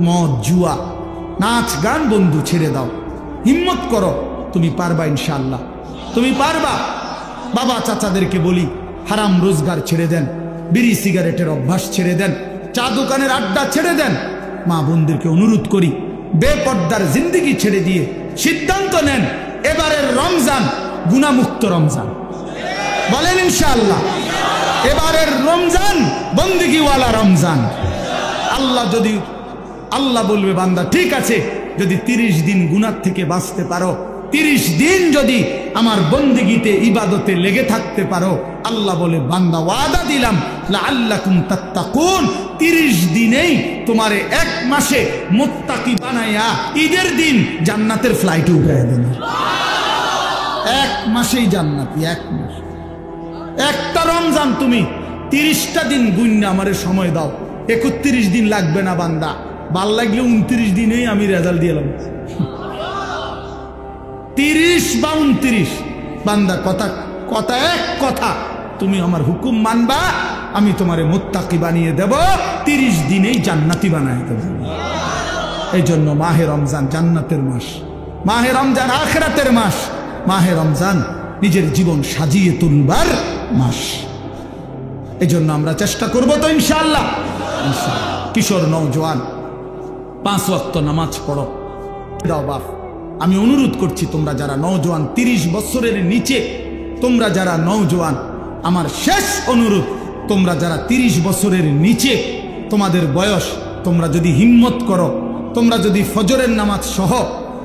মদ জুয়া, নাচ গান বন্ধু ছেড়ে দাও। হিম্মত করো, তুমি পারবা ইনশাআল্লাহ, তুমি পারবা। বাবা চাচাদেরকে বলি, হারাম রোজগার ছেড়ে দেন, বিড়ি সিগারেটের অভ্যাস ছেড়ে দেন, চা দোকানের আড্ডা ছেড়ে দেন। মা বোনদেরকে অনুরোধ করি, বেপর্দার জিন্দেগি ছেড়ে দিয়ে সিদ্ধান্ত নেন, এবারের রমজান গুনাহমুক্ত রমজান। বলেন ইনশাআল্লাহ, এবারের রমজান বন্দেগীওয়ালা রমজান। আল্লাহ বলবে, বান্দা ঠিক আছে, যদি 30 দিন গুনাহ থেকে বাঁচতে পারো, 30 দিন যদি আমার বন্দেগীতে ইবাদতে লেগে থাকতে পারো, আল্লাহ বলে, বান্দা ওয়াদা দিলাম লাআল্লাকুম তাত্তাকুন, 30 দিনেই তোমারে 1 মাসে মুত্তাকি বানায়া ঈদের দিন জান্নাতের ফ্লাইটে উঠাইয়া দেন। এক মাসেই জান্নাতি, এক মাস। একটা রমজান তুমি 30টা দিন গুণনা আমারে সময় দাও, 31 দিন লাগবে না বান্দা, ভাল লাগলে 29 দিনেই আমি রেজাল্ট দিলাম। 30 বা 29 বান্দা, কথা কথা এক কথা, তুমি আমার হুকুম মানবা, আমি তোমারে মুত্তাকি বানিয়ে দেব, 30 দিনেই জান্নাতি বানায় দেব। এই জন্য মাহে রমজান জান্নাতের মাস, মাহে রমজান আখিরাতের মাস, মাহে রমজান নিজের জীবন সাজিয়ে তুলবার মাস। এই জন্য আমরা চেষ্টা করব তো ইনশাআল্লাহ। কিশোর নওজোয়ান 5 ওয়াক্ত নামাজ পড়ো। দাও বাপ, আমি অনুরোধ করছি তোমরা যারা নওজোয়ান 30 বছরের নিচে, তোমরা যারা নওজোয়ান, আমার শেষ অনুরোধ, তোমরা যারা 30 বছরের নিচে তোমাদের বয়স, তোমরা যদি হিম্মত করো, তোমরা যদি ফজরের নামাজ সহ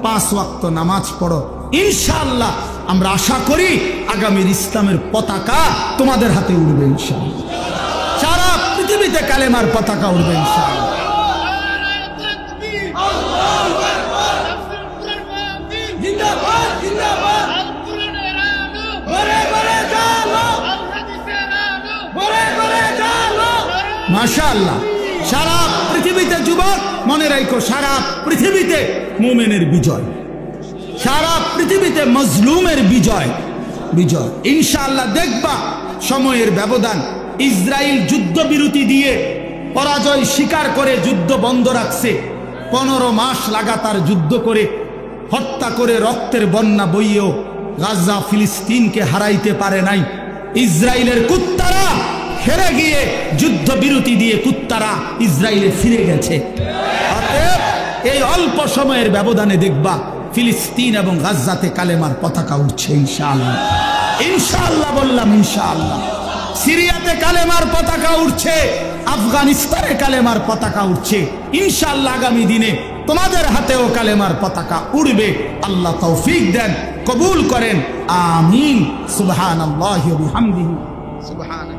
5 ওয়াক্ত নামাজ পড়ো, ইনশাআল্লাহ আমরা আশা করি আগামীর ইসলামের পতাকা তোমাদের হাতে উড়বে ইনশাআল্লাহ। সারা পৃথিবীতে কালেমার পতাকা উড়বে ইনশাআল্লাহ। মাশাআল্লাহ। সারা পৃথিবীতে যুবক মনে রাখো, সারা পৃথিবীতে মুমিনের বিজয়, সারা পৃথিবীতে মজলুমের বিজয়, বিজয় ইনশাআল্লাহ। দেখবা সময়ের ব্যবধান, ইসরায়েল যুদ্ধবিরতি দিয়ে পরাজয় স্বীকার করে যুদ্ধ বন্ধ রাখছে, 15 মাস লাগাতার যুদ্ধ করে, হত্যা করে, রক্তের বন্যা বইয়েও গাজা ফিলিস্তিনকে হারাইতে পারে নাই। ইসরায়েলের কুত্তারা হেরে গিয়ে যুদ্ধবিরতি দিয়ে কুত্তারা ইসরায়েলে ফিরে গেছে। অতএব এই অল্প সময়ের ব্যবধানে দেখবা ফিলিস্তিন এবং গাজাতে কালেমার পতাকা উঠছে ইনশাআল্লাহ। ইনশাআল্লাহ বললাম, ইনশাআল্লাহ। সিরিয়াতে কালেমার পতাকা উঠছে, আফগানিস্তানে কালেমার পতাকা উঠছে, ইনশাআল্লাহ আগামী দিনে তোমাদের হাতেও কালেমার পতাকা উড়বে। আল্লাহ তৌফিক দেন, কবুল করেন, আমিন। সুবহানাল্লাহি ওয়া বিহামদিহি, সুবহান।